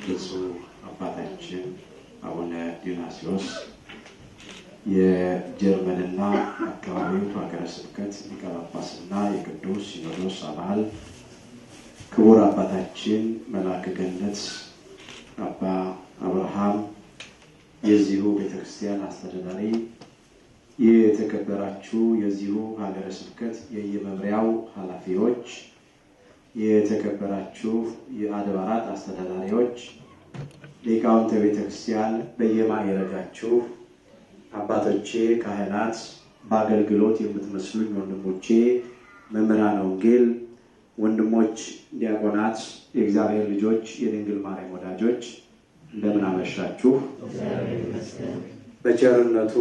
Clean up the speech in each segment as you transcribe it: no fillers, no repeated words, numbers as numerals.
ብፁዕ አባታችን አቡነ ዲዮናስዮስ የጀርመንና አካባቢው ሀገረ ስብከት ሊቀ ጳጳስና የቅዱስ ሲኖዶስ አባል፣ ክቡር አባታችን መልአከ ገነት አባ አብርሃም የዚሁ ቤተክርስቲያን አስተዳዳሪ፣ የተከበራችሁ የዚሁ ሀገረ ስብከት የየመምሪያው ኃላፊዎች፣ የተከበራችሁ የአድባራት አስተዳዳሪዎች፣ ሊቃውንተ ቤተክርስቲያን በየማዕረጋችሁ አባቶቼ ካህናት፣ በአገልግሎት የምትመስሉኝ ወንድሞቼ መምህራነ ወንጌል፣ ወንድሞች ዲያቆናት፣ የእግዚአብሔር ልጆች፣ የድንግል ማርያም ወዳጆች እንደምን አመሻችሁ። በቸርነቱ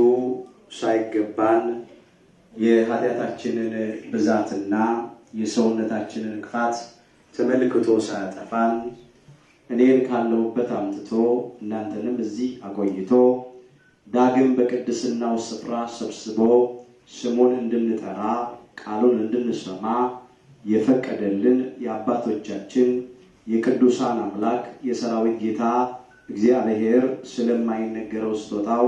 ሳይገባን የኃጢአታችንን ብዛትና የሰውነታችንን ክፋት ተመልክቶ ሳያጠፋን እኔን ካለሁበት አምጥቶ እናንተንም እዚህ አቆይቶ ዳግም በቅድስናው ስፍራ ሰብስቦ ስሙን እንድንጠራ ቃሉን እንድንሰማ የፈቀደልን የአባቶቻችን የቅዱሳን አምላክ የሰራዊት ጌታ እግዚአብሔር ስለማይነገረው ስጦታው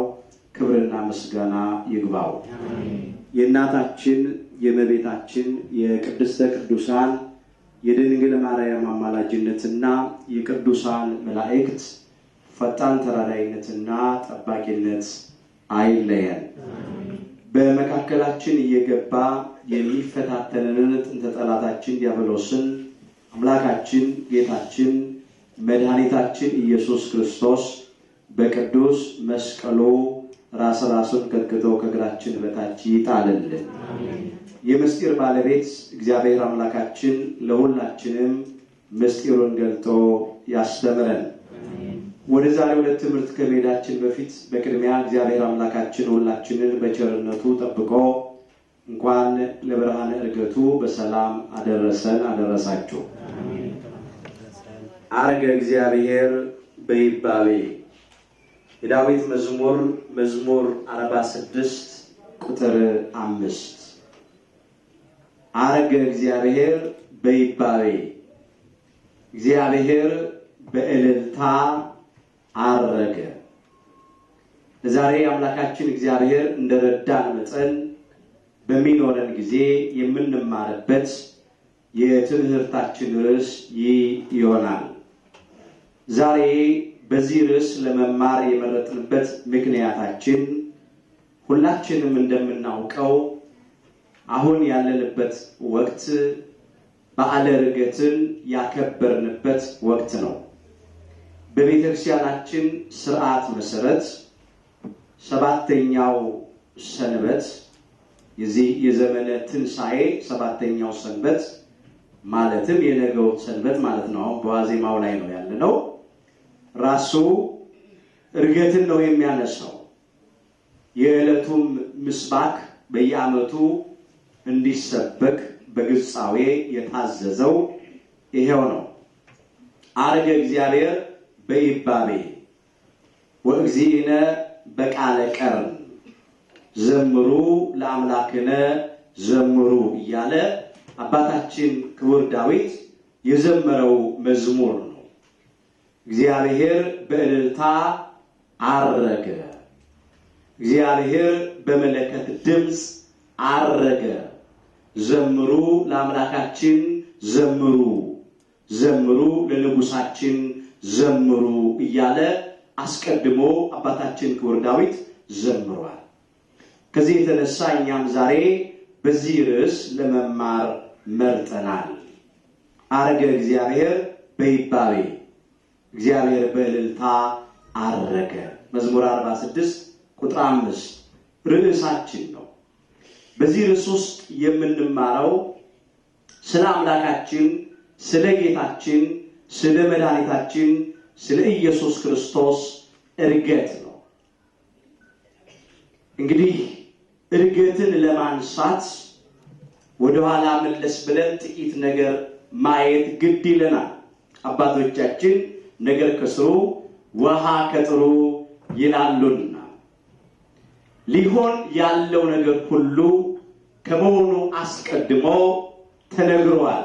ክብርና ምስጋና ይግባው። የእናታችን የእመቤታችን የቅድስተ ቅዱሳን የድንግል ማርያም አማላጅነትና የቅዱሳን መላእክት ፈጣን ተራዳይነትና ጠባቂነት አይለየን። በመካከላችን እየገባ የሚፈታተነንን ጥንተ ጠላታችን ዲያብሎስን አምላካችን ጌታችን መድኃኒታችን ኢየሱስ ክርስቶስ በቅዱስ መስቀሉ ራሱን ቀጥቅጦ ከእግራችን በታች ይጣልልን። የምስጢር ባለቤት እግዚአብሔር አምላካችን ለሁላችንም ምስጢሩን ገልጦ ያስተምረን። ወደ ዛሬው ዕለት ትምህርት ከመሄዳችን በፊት በቅድሚያ እግዚአብሔር አምላካችን ሁላችንን በቸርነቱ ጠብቆ እንኳን ለብርሃነ ዕርገቱ በሰላም አደረሰን አደረሳችሁ። አረገ እግዚአብሔር በይባቤ የዳዊት መዝሙር 46 ቁጥር 5 አረገ እግዚአብሔር በይባቤ፣ እግዚአብሔር በእልልታ አረገ። ዛሬ አምላካችን እግዚአብሔር እንደረዳን መጠን በሚኖረን ጊዜ የምንማርበት የትምህርታችን ርዕስ ይሆናል። ዛሬ በዚህ ርዕስ ለመማር የመረጥንበት ምክንያታችን ሁላችንም እንደምናውቀው አሁን ያለንበት ወቅት በዓለ ዕርገትን ያከበርንበት ወቅት ነው። በቤተክርስቲያናችን ስርዓት መሰረት ሰባተኛው ሰንበት የዚህ የዘመነ ትንሣኤ ሰባተኛው ሰንበት ማለትም የነገው ሰንበት ማለት ነው። በዋዜማው ላይ ነው ያለነው። ራሱ ዕርገትን ነው የሚያነሳው። የዕለቱም ምስባክ በየዓመቱ እንዲሰበክ በግጻዌ የታዘዘው ይሄው ነው። አረገ እግዚአብሔር በይባቤ ወእግዚእነ በቃለ ቀርን ዘምሩ ለአምላክነ ዘምሩ እያለ አባታችን ክቡር ዳዊት የዘመረው መዝሙር ነው። እግዚአብሔር በእልልታ አረገ፣ እግዚአብሔር በመለከት ድምፅ አረገ፣ ዘምሩ ለአምላካችን ዘምሩ፣ ዘምሩ ለንጉሳችን ዘምሩ እያለ አስቀድሞ አባታችን ክቡር ዳዊት ዘምሯል። ከዚህ የተነሳ እኛም ዛሬ በዚህ ርዕስ ለመማር መርጠናል። አረገ እግዚአብሔር በይባቤ፣ እግዚአብሔር በእልልታ አረገ። መዝሙር 46 ቁጥር 5 ርዕሳችን ነው። በዚህ ርዕስ ውስጥ የምንማረው ስለ አምላካችን፣ ስለ ጌታችን፣ ስለ መድኃኒታችን ስለ ኢየሱስ ክርስቶስ ዕርገት ነው። እንግዲህ ዕርገትን ለማንሳት ወደኋላ መለስ ብለን ጥቂት ነገር ማየት ግድ ይለናል። አባቶቻችን ነገር ከስሩ ውሃ ከጥሩ ይላሉና ሊሆን ያለው ነገር ሁሉ ከመሆኑ አስቀድሞ ተነግሯል።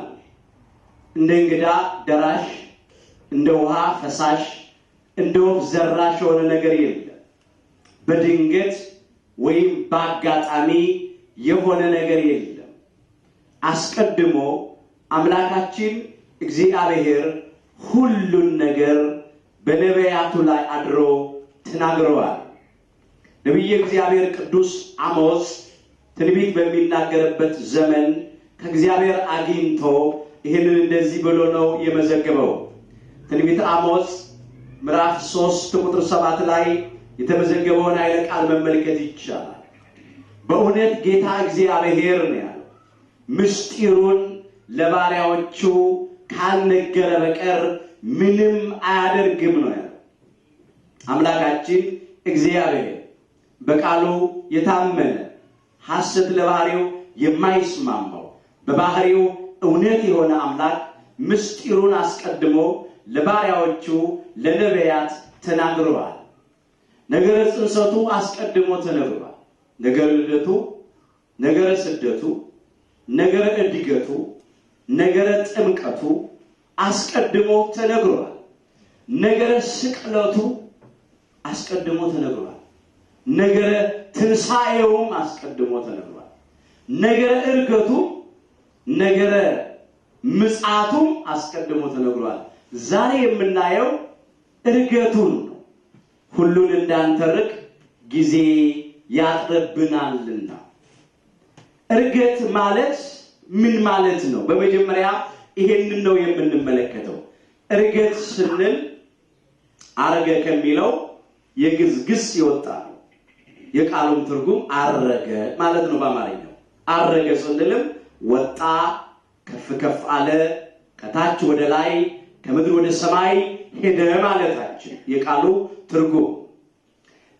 እንደ እንግዳ ደራሽ እንደ ውሃ ፈሳሽ እንደው ዘራሽ የሆነ ነገር የለም። በድንገት ወይም በአጋጣሚ የሆነ ነገር የለም። አስቀድሞ አምላካችን እግዚአብሔር ሁሉን ነገር በነቢያቱ ላይ አድሮ ተናግሯል። ነቢየ እግዚአብሔር ቅዱስ አሞጽ ትንቢት በሚናገርበት ዘመን ከእግዚአብሔር አግኝቶ ይህንን እንደዚህ ብሎ ነው የመዘገበው። ትንቢት አሞጽ ምዕራፍ 3 ቁጥር 7 ላይ የተመዘገበውን ኃይለ ቃል መመልከት ይቻላል። በእውነት ጌታ እግዚአብሔር ነው ያለው ምስጢሩን ለባሪያዎቹ ካልነገረ በቀር ምንም አያደርግም ነው ያለው። አምላካችን እግዚአብሔር በቃሉ የታመነ ሐሰት ለባህሪው የማይስማማው በባህሪው እውነት የሆነ አምላክ ምስጢሩን አስቀድሞ ለባሪያዎቹ ለነቢያት ተናግሯል። ነገረ ጽንሰቱ አስቀድሞ ተነግሯል። ነገረ ልደቱ፣ ነገረ ስደቱ፣ ነገረ እድገቱ፣ ነገረ ጥምቀቱ አስቀድሞ ተነግሯል። ነገረ ስቅለቱ አስቀድሞ ተነግሯል። ነገረ ትንሣኤውም አስቀድሞ ተነግሯል። ነገረ እርገቱ፣ ነገረ ምጽአቱም አስቀድሞ ተነግሯል። ዛሬ የምናየው እርገቱን ነው። ሁሉን እንዳንተርክ ጊዜ ያጥርብናልና። እርገት ማለት ምን ማለት ነው? በመጀመሪያ ይሄንን ነው የምንመለከተው። እርገት ስንል አረገ ከሚለው የግዕዝ ግስ ይወጣ ነው። የቃሉም ትርጉም አረገ ማለት ነው በአማርኛው። አረገ ስንልም ወጣ፣ ከፍ ከፍ አለ፣ ከታች ወደ ላይ፣ ከምድር ወደ ሰማይ ሄደ ማለታችን የቃሉ ትርጉም።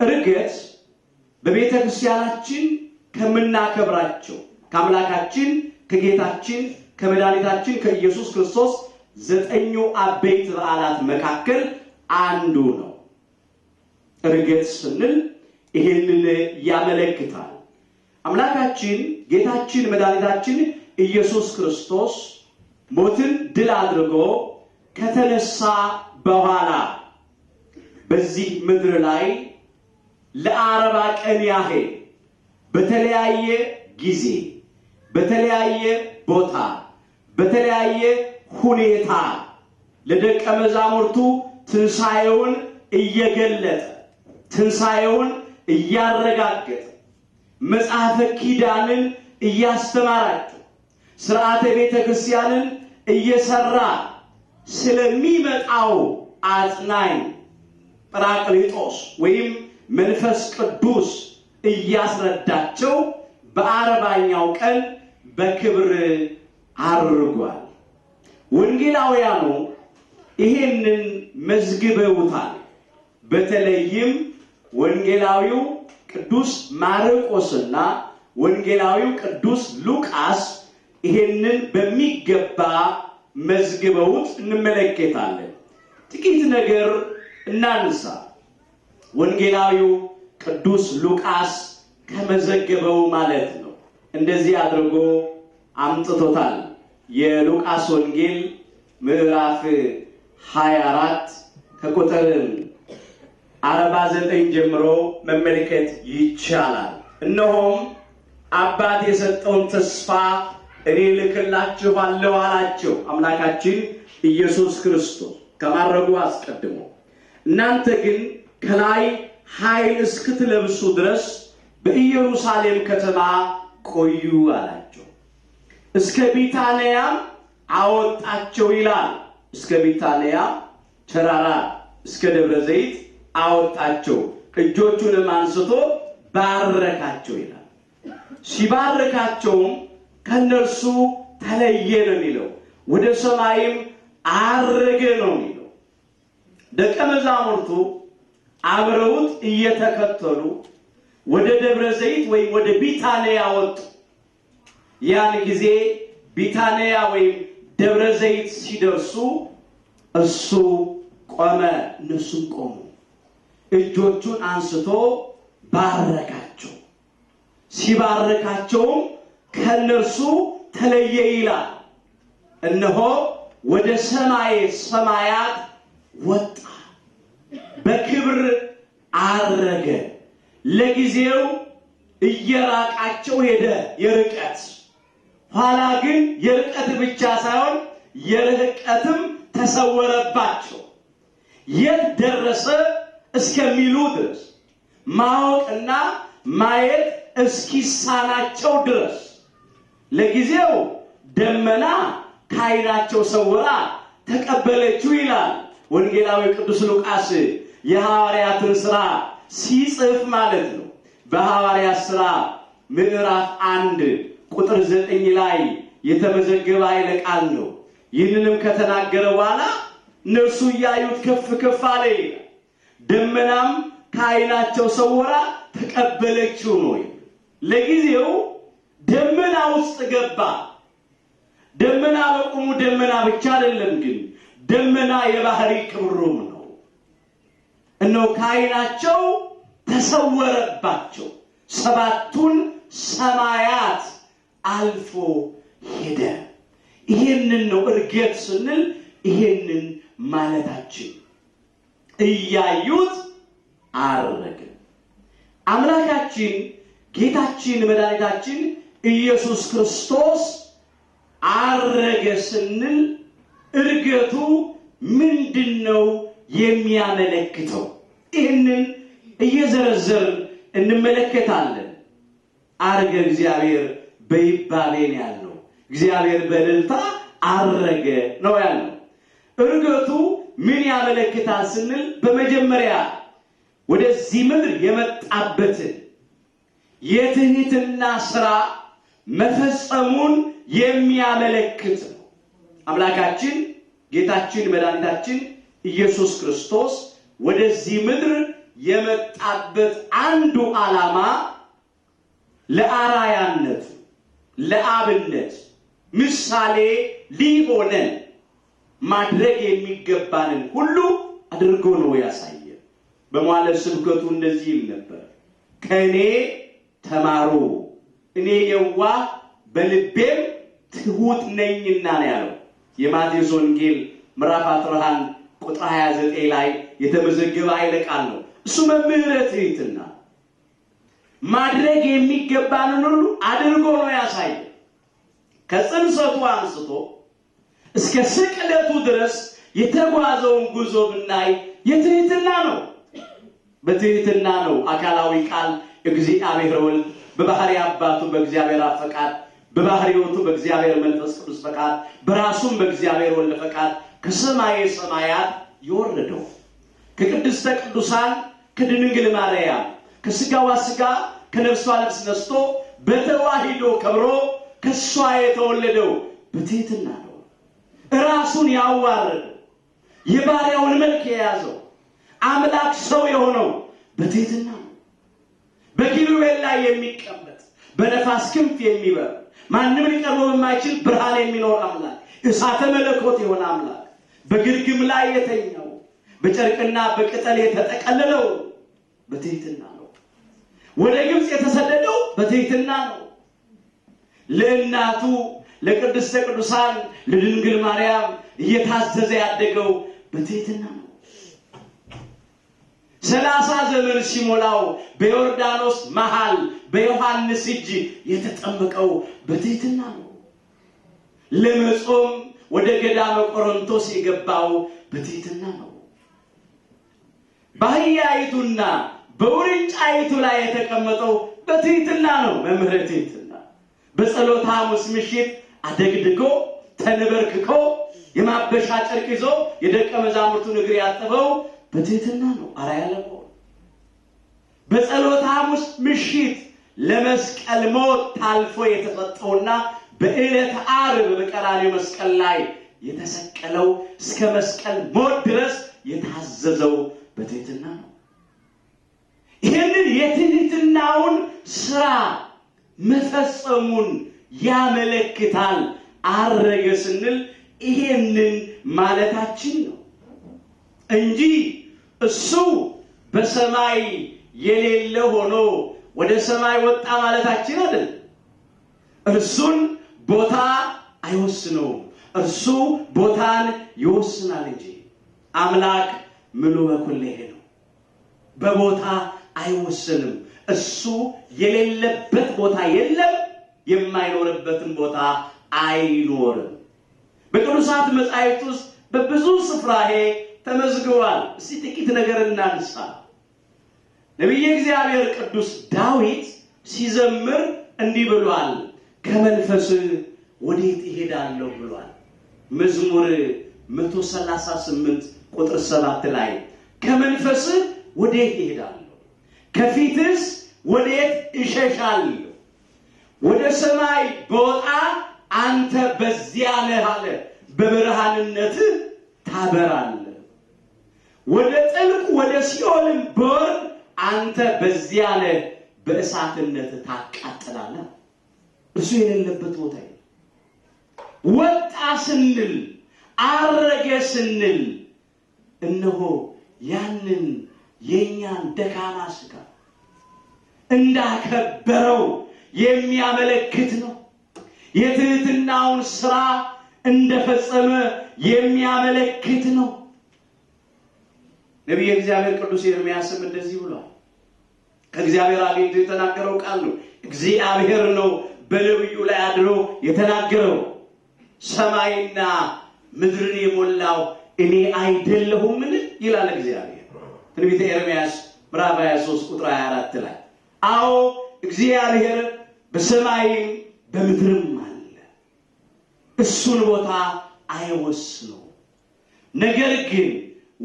እርገት በቤተ ክርስቲያናችን ከምናከብራቸው ከአምላካችን ከጌታችን ከመድኃኒታችን ከኢየሱስ ክርስቶስ 9 አበይት በዓላት መካከል አንዱ ነው። እርገት ስንል ይሄንን ያመለክታል። አምላካችን ጌታችን መድኃኒታችን ኢየሱስ ክርስቶስ ሞትን ድል አድርጎ ከተነሳ በኋላ በዚህ ምድር ላይ ለ40 ቀን ያህል በተለያየ ጊዜ በተለያየ ቦታ በተለያየ ሁኔታ ለደቀ መዛሙርቱ ትንሣኤውን እየገለጠ ትንሣኤውን እያረጋገጠ መጽሐፈ ኪዳንን እያስተማራቸው ሥርዓተ ቤተ ክርስቲያንን እየሰራ ስለሚመጣው አጽናኝ ጰራቅሊጦስ ወይም መንፈስ ቅዱስ እያስረዳቸው በ40ኛው ቀን በክብር አርጓል። ወንጌላውያኑ ይሄንን መዝግበውታል። በተለይም ወንጌላዊው ቅዱስ ማርቆስና ወንጌላዊው ቅዱስ ሉቃስ ይሄንን በሚገባ መዝግበውት እንመለከታለን። ጥቂት ነገር እናንሳ። ወንጌላዊው ቅዱስ ሉቃስ ከመዘገበው ማለት ነው እንደዚህ አድርጎ አምጥቶታል። የሉቃስ ወንጌል ምዕራፍ 24 ከቁጥር 49 ጀምሮ መመልከት ይቻላል። እነሆም አባት የሰጠውን ተስፋ እኔ ልክላችኋለሁ አላቸው አምላካችን ኢየሱስ ክርስቶስ ከማረጉ አስቀድሞ። እናንተ ግን ከላይ ኃይል እስክትለብሱ ድረስ በኢየሩሳሌም ከተማ ቆዩ አላቸው። እስከ ቢታንያ አወጣቸው ይላል። እስከ ቢታንያ ተራራ እስከ ደብረ ዘይት አወጣቸው፣ እጆቹንም አንስቶ ባረካቸው ይላል። ሲባረካቸውም ከነርሱ ተለየ ነው የሚለው፣ ወደ ሰማይም አረገ ነው የሚለው። ደቀ መዛሙርቱ አብረውት እየተከተሉ ወደ ደብረ ዘይት ወይም ወደ ቢታንያ ወጡ። ያን ጊዜ ቢታንያ ወይም ደብረ ዘይት ሲደርሱ እሱ ቆመ፣ እነሱም ቆሙ። እጆቹን አንስቶ ባረካቸው። ሲባረካቸውም ከነርሱ ተለየ ይላል። እነሆ ወደ ሰማየ ሰማያት ወጣ። በክብር አረገ። ለጊዜው እየራቃቸው ሄደ የርቀት ኋላ ግን የርቀት ብቻ ሳይሆን የርቀትም ተሰወረባቸው። የት ደረሰ እስከሚሉ ድረስ ማወቅና ማየት እስኪሳናቸው ድረስ ለጊዜው ደመና ከዓይናቸው ሰውራ ተቀበለችው ይላል ወንጌላዊ ቅዱስ ሉቃስ የሐዋርያትን ሥራ ሲጽፍ ማለት ነው። በሐዋርያት ሥራ ምዕራፍ 1 ቁጥር 9 ላይ የተመዘገበ ኃይለ ቃል ነው። ይህንንም ከተናገረ በኋላ እነርሱ ያዩት ከፍ ከፍ አለ ይላል። ደመናም ከዓይናቸው ሰውራ ተቀበለችው ነው። ለጊዜው ደመና ውስጥ ገባ። ደመና በቁሙ ደመና ብቻ አይደለም፣ ግን ደመና የባህሪ ክብሩም ነው። እነሆ ከዓይናቸው ተሰወረባቸው፣ ሰባቱን ሰማያት አልፎ ሄደ። ይሄንን ነው እርገት ስንል ይሄንን ማለታችን። እያዩት አረገ። አምላካችን ጌታችን መድኃኒታችን ኢየሱስ ክርስቶስ አረገ ስንል እርገቱ ምንድነው የሚያመለክተው? ይህንን እየዘረዘርን እንመለከታለን። አረገ እግዚአብሔር በይባቤን ያለው እግዚአብሔር በእልልታ አረገ ነው ያለው። እርገቱ ምን ያመለክታል ስንል በመጀመሪያ ወደዚህ ምድር የመጣበትን የትህትና ሥራ መፈጸሙን የሚያመለክት ነው። አምላካችን ጌታችን መድኃኒታችን ኢየሱስ ክርስቶስ ወደዚህ ምድር የመጣበት አንዱ ዓላማ ለአራያነት፣ ለአብነት ምሳሌ ሊሆነን ማድረግ የሚገባንን ሁሉ አድርጎ ነው ያሳየ። በመዋዕለ ስብከቱ እንደዚህ ይል ነበር፣ ከኔ ተማሩ እኔ የዋህ በልቤም ትሁት ነኝና ነው ያለው። የማቴዎስ ወንጌል ምዕራፍ 11 ቁጥር 29 ላይ የተመዘገበ ኃይለ ቃል ነው። እሱ መምህረ ትሕትና ማድረግ የሚገባንን ሁሉ አድርጎ ነው ያሳየ። ከጽንሰቱ አንስቶ እስከ ስቅለቱ ድረስ የተጓዘውን ጉዞ ብናይ የትሕትና ነው። በትሕትና ነው አካላዊ ቃል እግዚአብሔር ወልድ በባህሪ አባቱ በእግዚአብሔር አብ ፈቃድ፣ በባህሪውቱ በእግዚአብሔር መንፈስ ቅዱስ ፈቃድ፣ በራሱም በእግዚአብሔር ወልድ ፈቃድ ከሰማየ ሰማያት የወረደው ከቅድስተ ቅዱሳን ከድንግል ማርያም ከስጋዋ ስጋ ከነፍሷ ነፍስ ነስቶ በተዋሂዶ ከብሮ ከሷ የተወለደው በትሕትና ነው። ራሱን ያዋረደው የባሪያውን መልክ የያዘው አምላክ ሰው የሆነው በትሕትና ነው። በኪሩቤል ላይ የሚቀመጥ በነፋስ ክንፍ የሚበር ማንም ሊቀርበው የማይችል ብርሃን የሚኖር አምላክ እሳተ መለኮት የሆነ አምላክ በግርግም ላይ የተኛው በጨርቅና በቅጠል የተጠቀለለው በትሕትና ነው። ወደ ግብጽ የተሰደደው በትሕትና ነው። ለእናቱ ለቅድስተ ቅዱሳን ለድንግል ማርያም እየታዘዘ ያደገው በትሕትና ነው። 30 ዘመን ሲሞላው በዮርዳኖስ መሃል በዮሐንስ እጅ የተጠመቀው በትሕትና ነው። ለመጾም ወደ ገዳመ ቆሮንቶስ የገባው በትሕትና ነው። በአህያይቱና በውርንጫይቱ ላይ የተቀመጠው በትሕትና ነው። መምህረ ትሕትና በጸሎተ ሐሙስ ምሽት አደግድጎ ተንበርክኮ የማበሻ ጨርቅ ይዞ የደቀ መዛሙርቱን እግር ያጠበው በትሕትና ነው። አርአያ ለመሆን በጸሎተ ሐሙስ ምሽት ለመስቀል ሞት ታልፎ የተሰጠውና በዕለተ ዓርብ በቀራንዮ መስቀል ላይ የተሰቀለው እስከ መስቀል ሞት ድረስ የታዘዘው በትሕትና ነው። ይህንን የትሕትናውን ሥራ መፈጸሙን ያመለክታል። አረገ ስንል ይሄንን ማለታችን ነው እንጂ እሱ በሰማይ የሌለ ሆኖ ወደ ሰማይ ወጣ ማለታችን አይደለም። እርሱን ቦታ አይወስነውም፣ እርሱ ቦታን ይወስናል እንጂ አምላክ ምሉ በኩሌ ነው። በቦታ አይወሰንም። እሱ የሌለበት ቦታ የለም፣ የማይኖርበትም ቦታ አይኖርም። በቅዱሳት መጻሕፍት ውስጥ በብዙ ስፍራ ተመዝግቧል። እስቲ ጥቂት ነገር እናንሳ። ነቢየ እግዚአብሔር ቅዱስ ዳዊት ሲዘምር እንዲህ ብሏል፣ ከመንፈስ ወዴት እሄዳለሁ ብሏል። መዝሙር 138 ቁጥር 7 ላይ ከመንፈስ ወዴት እሄዳለሁ፣ ከፊትስ ወዴት እሸሻለሁ? ወደ ሰማይ በወጣ አንተ በዚያ ነህ አለ፣ በብርሃንነት ታበራለህ። ወደ ጥልቅ ወደ ሲኦልም ብወርድ አንተ በዚያ ነህ፣ በእሳትነት ታቃጥላለህ። እሱ የሌለበት ቦታ የለም። ወጣ ስንል አረገ ስንል እነሆ ያንን የኛን ደካማ ስጋ እንዳከበረው የሚያመለክት ነው። የትህትናውን ሥራ እንደፈጸመ የሚያመለክት ነው። ነቢየ እግዚአብሔር ቅዱስ ኤርምያስም እንደዚህ ብሏል። ከእግዚአብሔር አግኝቶ የተናገረው ቃል ነው። እግዚአብሔር ነው በነቢዩ ላይ አድሮ የተናገረው። ሰማይና ምድርን የሞላው እኔ አይደለሁምን ይላል እግዚአብሔር። ትንቢተ ኤርምያስ ምዕራፍ 23 ቁጥር 24 ላይ አዎ እግዚአብሔር በሰማይም በምድርም አለ፣ እሱን ቦታ አይወስነው። ነገር ግን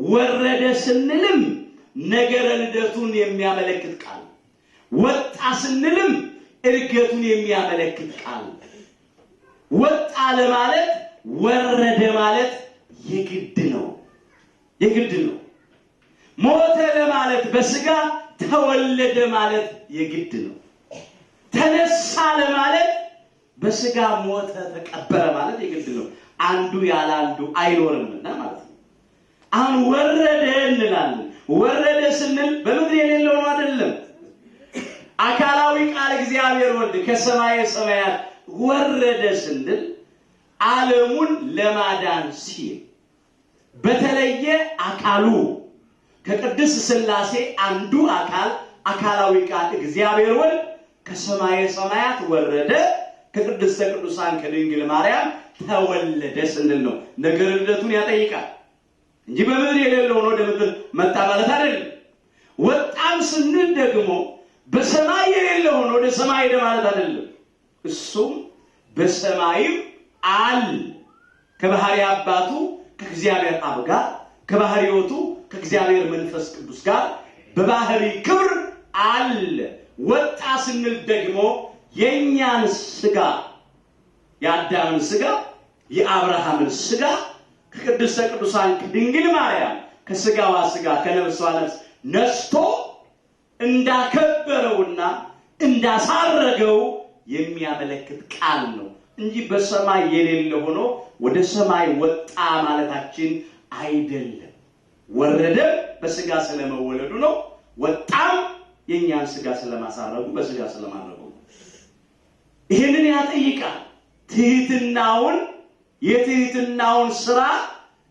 ወረደ ስንልም ነገረ ልደቱን የሚያመለክት ቃል፣ ወጣ ስንልም እርገቱን የሚያመለክት ቃል። ወጣ ለማለት ወረደ ማለት የግድ ነው፣ የግድ ነው። ሞተ ለማለት በስጋ ተወለደ ማለት የግድ ነው። ተነሳ ለማለት በስጋ ሞተ ተቀበረ ማለት የግድ ነው። አንዱ ያለ አንዱ አይኖርምና ማለት ነው። አሁን ወረደ እንላለን። ወረደ ስንል በምድር የሌለው ነው አይደለም። አካላዊ ቃል እግዚአብሔር ወልድ ከሰማየ ሰማያት ወረደ ስንል ዓለሙን ለማዳን ሲል በተለየ አካሉ ከቅድስ ሥላሴ አንዱ አካል አካላዊ ቃል እግዚአብሔር ወልድ ከሰማየ ሰማያት ወረደ፣ ከቅድስተ ቅዱሳን ከድንግል ማርያም ተወለደ ስንል ነው። ነገረ ልደቱን ያጠይቃል እንጂ በምድር የሌለው ነው ወደ ምድር መጣ ማለት አይደለም። ወጣም ስንል ደግሞ በሰማይ የሌለው ነው ወደ ሰማይ ሄደ ማለት አይደለም። እሱም በሰማይም አለ፣ ከባህሪ አባቱ ከእግዚአብሔር አብ ጋር፣ ከባህሪ ሕይወቱ ከእግዚአብሔር መንፈስ ቅዱስ ጋር በባህሪ ክብር አለ። ወጣ ስንል ደግሞ የኛን ስጋ፣ የአዳምን ስጋ፣ የአብርሃምን ስጋ ከቅድስተ ቅዱሳን ከድንግል ማርያም ከስጋዋ ስጋ ከነፍሷ ነፍስ ነስቶ እንዳከበረውና እንዳሳረገው የሚያመለክት ቃል ነው እንጂ በሰማይ የሌለ ሆኖ ወደ ሰማይ ወጣ ማለታችን አይደለም። ወረደ በስጋ ስለመወለዱ ነው። ወጣም የኛን ስጋ ስለማሳረጉ በስጋ ስለማረጉ። ይሄንን ያጠይቃል። የትህትናውን ሥራ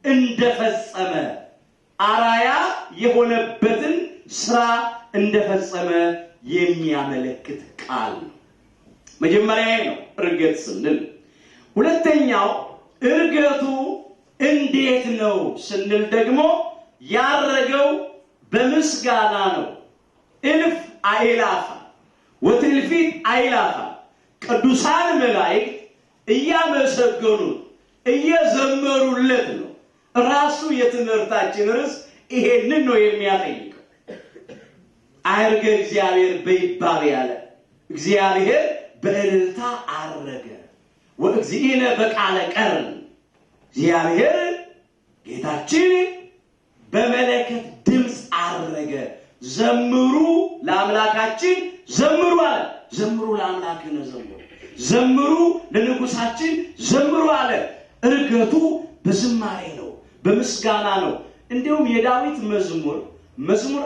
እንደፈጸመ አራያ የሆነበትን ሥራ እንደፈጸመ የሚያመለክት ቃል ነው። መጀመሪያ ነው እርገት ስንል። ሁለተኛው እርገቱ እንዴት ነው ስንል ደግሞ ያረገው በምስጋና ነው። እልፍ አእላፋ ወትእልፊት አእላፋ ቅዱሳን መላእክት እያመሰገኑት እየዘመሩለት ነው። ራሱ የትምህርታችን ርዕስ ይሄንን ነው የሚያጠይቀው። አርገ እግዚአብሔር በይባቤ ያለ እግዚአብሔር በእልልታ አረገ። ወእግዚእነ በቃለ ቀርን እግዚአብሔር ጌታችን በመለከት ድምፅ አረገ። ዘምሩ ለአምላካችን ዘምሩ አለ። ዘምሩ ለአምላክነ ዘምሩ፣ ዘምሩ ለንጉሳችን ዘምሩ አለ። እርገቱ በዝማሬ ነው፣ በምስጋና ነው። እንዲሁም የዳዊት መዝሙር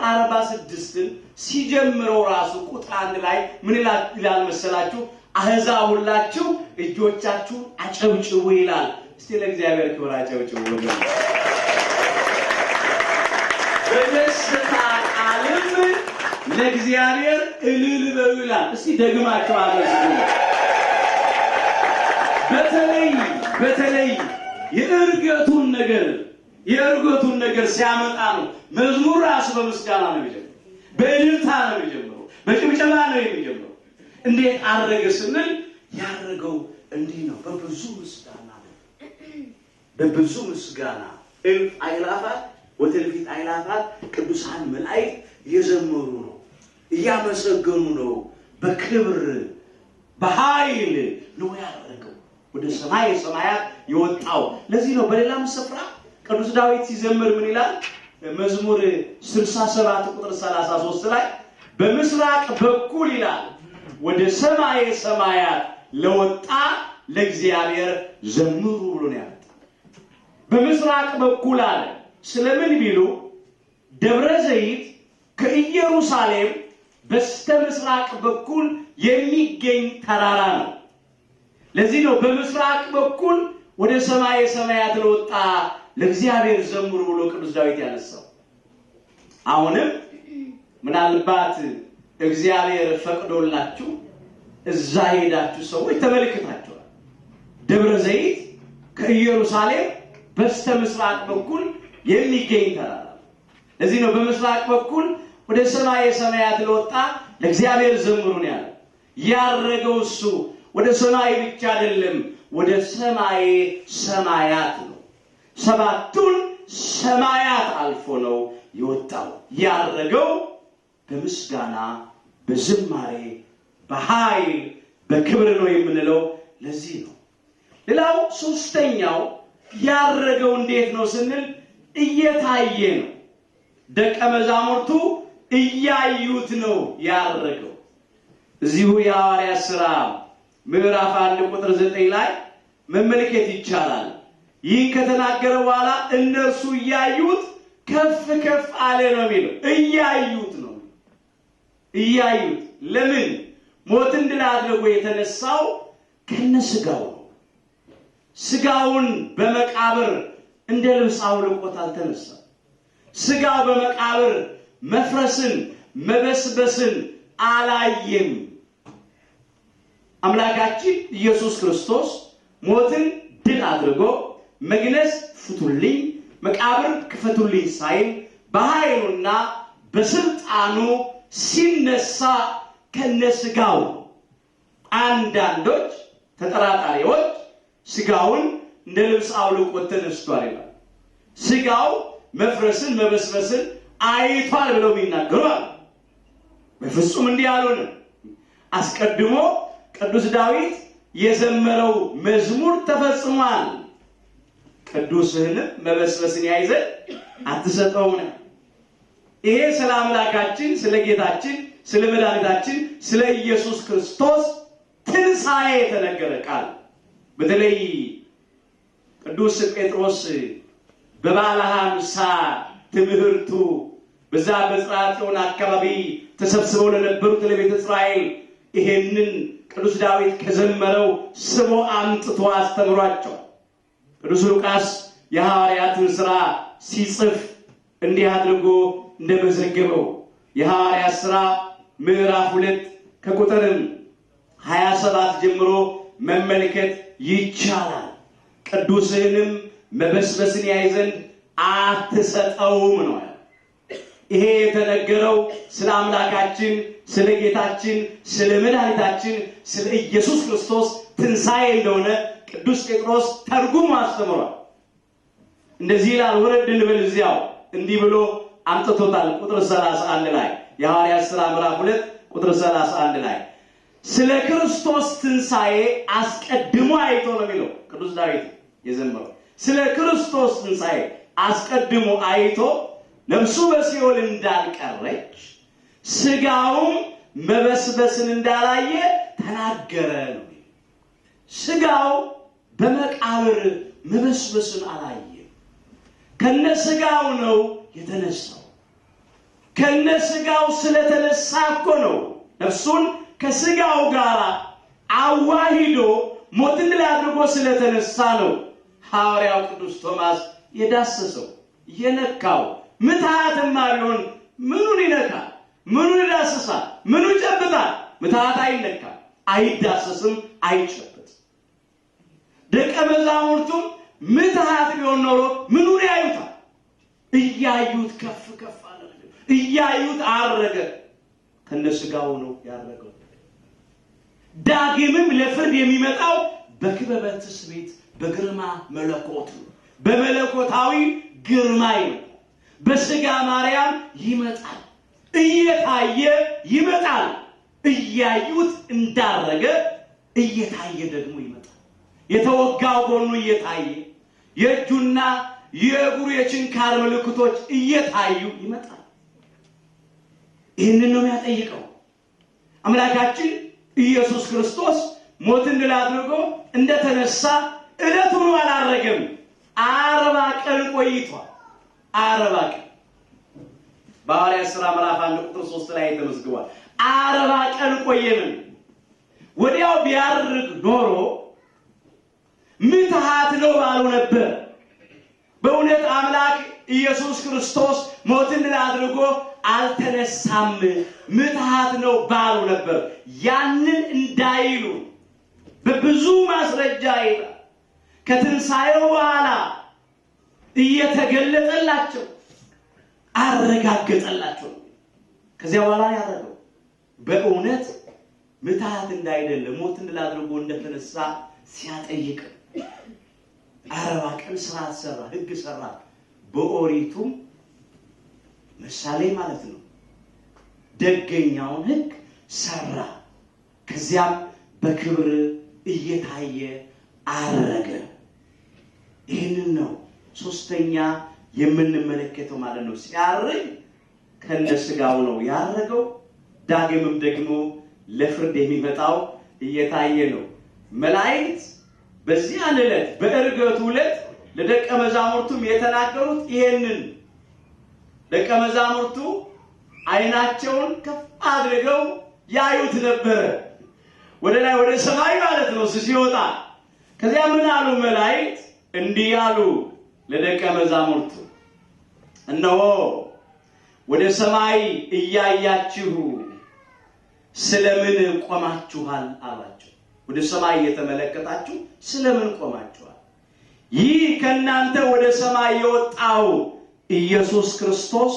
46ን ሲጀምረው ራሱ ቁጥር 1 ላይ ምን ይላል መሰላችሁ? አሕዛብ ሁላችሁ እጆቻችሁን አጨብጭቡ ይላል። እስቲ ለእግዚአብሔር ክብር አጨብጭቡ። በደስታ ቃልም ለእግዚአብሔር እልል በሉ ይላል። እስቲ ደግማችሁ አመስግኑ። በተለይ የእርገቱን ነገር ሲያመጣ ነው መዝሙር ራሱ በምስጋና ነው የሚጀምረው፣ በእልልታ ነው የሚጀምረው፣ በጭብጨባ ነው የሚጀምረው። እንዴት አረገ ስንል ያረገው እንዲህ ነው፣ በብዙ ምስጋና እልፍ አእላፋት ወትእልፊት አእላፋት ቅዱሳን መላእክት እየዘመሩ ነው፣ እያመሰገኑ ነው። በክብር በኃይል ነው ያረገው ወደ ሰማይ ሰማያት የወጣው። ለዚህ ነው በሌላም ስፍራ ቅዱስ ዳዊት ሲዘምር ምን ይላል? መዝሙር 67 ቁጥር 33 ላይ በምስራቅ በኩል ይላል ወደ ሰማይ ሰማያት ለወጣ ለእግዚአብሔር ዘምሩ ብሎ ነው ያለው። በምስራቅ በኩል አለ። ስለምን ቢሉ ደብረ ዘይት ከኢየሩሳሌም በስተምስራቅ በኩል የሚገኝ ተራራ ነው። ለዚህ ነው በምስራቅ በኩል ወደ ሰማይ ሰማያት ለወጣ ለእግዚአብሔር ዘምሩ ብሎ ቅዱስ ዳዊት ያነሳው። አሁንም ምናልባት እግዚአብሔር ፈቅዶላችሁ እዛ ሄዳችሁ ሰዎች ተመልክታችኋል። ደብረ ዘይት ከኢየሩሳሌም በስተምስራቅ በኩል የሚገኝ ተራራ። ለዚህ ነው በምስራቅ በኩል ወደ ሰማይ ሰማያት ለወጣ ለእግዚአብሔር ዘምሩ ነው ያለው። ያረገው እሱ ወደ ሰማይ ብቻ አይደለም፣ ወደ ሰማይ ሰማያት ነው። ሰባቱን ሰማያት አልፎ ነው የወጣው። ያረገው በምስጋና በዝማሬ በኃይል በክብር ነው የምንለው ለዚህ ነው። ሌላው ሶስተኛው ያረገው እንዴት ነው ስንል እየታየ ነው። ደቀ መዛሙርቱ እያዩት ነው ያረገው። እዚሁ የሐዋርያት ሥራ ምዕራፍ 1 ቁጥር 9 ላይ መመልከት ይቻላል። ይህን ከተናገረ በኋላ እነርሱ እያዩት ከፍ ከፍ አለ ነው የሚለው። እያዩት ነው። ለምን? ሞትን ድል አድርጎ የተነሳው ከነስጋው ነው። ስጋውን በመቃብር እንደ ልብስ አውልቆት አልተነሳም። ስጋው በመቃብር መፍረስን መበስበስን አላየም። አምላካችን ኢየሱስ ክርስቶስ ሞትን ድል አድርጎ መግነዝ ፍቱልኝ መቃብር ክፈቱልኝ ሳይል በኃይሉና በስልጣኑ ሲነሳ ከነስጋው። አንዳንዶች ተጠራጣሪዎች ስጋውን እንደ ልብስ አውልቆት ተነስቷል ይላል። ስጋው መፍረስን መበስበስን አይቷል ብለው ይናገራሉ። በፍጹም እንዲህ አልሆነ። አስቀድሞ ቅዱስ ዳዊት የዘመረው መዝሙር ተፈጽሟል። ቅዱስህን መበስበስን ያይዘ አትሰጠውም። ይሄ ስለ አምላካችን ስለ ጌታችን ስለ መድኃኒታችን ስለ ኢየሱስ ክርስቶስ ትንሣኤ የተነገረ ቃል። በተለይ ቅዱስ ጴጥሮስ በበዓለ ሃምሳ ትምህርቱ በዛ በጽርሐ ጽዮን አካባቢ ተሰብስበው ለነበሩት ለቤተ እስራኤል ይሄንን ቅዱስ ዳዊት ከዘመረው ስቦ አምጥቶ አስተምሯቸው። ቅዱስ ሉቃስ የሐዋርያትን ሥራ ሲጽፍ እንዲህ አድርጎ እንደመዘገበው የሐዋርያት ሥራ ምዕራፍ 2 ከቁጥር 27 ጀምሮ መመልከት ይቻላል። ቅዱስህንም መበስበስን ያይ ዘንድ አትሰጠውም ነው። ይሄ የተነገረው ስለ አምላካችን ስለ ጌታችን ስለ መድኃኒታችን ስለ ኢየሱስ ክርስቶስ ትንሣኤ እንደሆነ ቅዱስ ጴጥሮስ ተርጉሞ አስተምሯል። እንደዚህ ይላል። ወረድ እንበል እዚያው እንዲህ ብሎ አምጥቶታል። ቁጥር 31 ላይ የሐዋርያት ሥራ ምዕራፍ 2 ቁጥር 31 ላይ ስለ ክርስቶስ ትንሣኤ አስቀድሞ አይቶ ነው የሚለው ቅዱስ ዳዊት የዘመረው። ስለ ክርስቶስ ትንሣኤ አስቀድሞ አይቶ ነፍሱ በሲኦል እንዳልቀረች ስጋውም መበስበስን እንዳላየ ተናገረ ነው። ስጋው በመቃብር መበስበስን አላየም። ከነስጋው ነው የተነሳው። ከነስጋው ስለተነሳ እኮ ነው ነፍሱን ከስጋው ጋር አዋሂዶ ሞትን ድል አድርጎ ስለተነሳ ነው ሐዋርያው ቅዱስ ቶማስ የዳሰሰው የነካው። ምትሃትማ ቢሆን ምኑን ይነካል? ምኑ ይዳስሳል? ምኑ ይጨብጣል? ምትሃት አይነካም፣ አይዳሰስም፣ አይጨበጥም። ደቀ መዛሙርቱም ምትሃት ቢሆን ኖሮ ምኑን ያዩታል? እያዩት ከፍ ከፍ አለ፣ እያዩት አረገ። ከነስጋው ነው ያረገው። ዳግምም ለፍርድ የሚመጣው በክበበ ትስብእት በግርማ መለኮት ነው። በመለኮታዊ ግርማ ይመጣል። በስጋ ማርያም ይመጣል። እየታየ ይመጣል። እያዩት እንዳረገ እየታየ ደግሞ ይመጣል። የተወጋው ጎኑ እየታየ የእጁና የእግሩ የችንካር ምልክቶች እየታዩ ይመጣል። ይህንን ነው የሚያጠይቀው። አምላካችን ኢየሱስ ክርስቶስ ሞትን ድል አድርጎ እንደተነሳ ዕለቱን አላረገም። 40 ቀን ቆይቷል። 40 ቀን በሐዋርያት ሥራ ምዕራፍ 1 ቁጥር 3 ላይ ተመዝግቧል። 40 ቀን ቆየምን። ወዲያው ቢያርግ ኖሮ ምትሃት ነው ባሉ ነበር። በእውነት አምላክ ኢየሱስ ክርስቶስ ሞትን ድል አድርጎ አልተነሳም፣ ምትሃት ነው ባሉ ነበር። ያንን እንዳይሉ በብዙ ማስረጃ ይላል ከትንሣኤው በኋላ እየተገለጠላቸው አረጋገጠላቸው። ከዚያ በኋላ ያረገው በእውነት ምትሃት እንዳይደለ ሞትን ድል አድርጎ እንደተነሳ ሲያጠይቅ 40 ቀን ስርዓት ሰራ፣ ሕግ ሰራ። በኦሪቱም ምሳሌ ማለት ነው። ደገኛውን ሕግ ሰራ። ከዚያም በክብር እየታየ አረገ። ይህንን ነው ሶስተኛ የምንመለከተው ማለት ነው። ሲያርግ ከነስጋው ነው ያረገው። ዳግምም ደግሞ ለፍርድ የሚመጣው እየታየ ነው። መላእክት በዚህ ዕለት በዕርገቱ ዕለት ለደቀ መዛሙርቱም የተናገሩት ይሄንን ደቀ መዛሙርቱ አይናቸውን ከፍ አድርገው ያዩት ነበር፣ ወደ ላይ ወደ ሰማይ ማለት ነው ሲወጣ። ከዚያ ምን አሉ መላእክት? እንዲህ አሉ ለደቀ መዛሙርቱ፣ እነሆ ወደ ሰማይ እያያችሁ ስለምን ቆማችኋል አሏቸው። ወደ ሰማይ እየተመለከታችሁ ስለምን ቆማችኋል? ይህ ከእናንተ ወደ ሰማይ የወጣው ኢየሱስ ክርስቶስ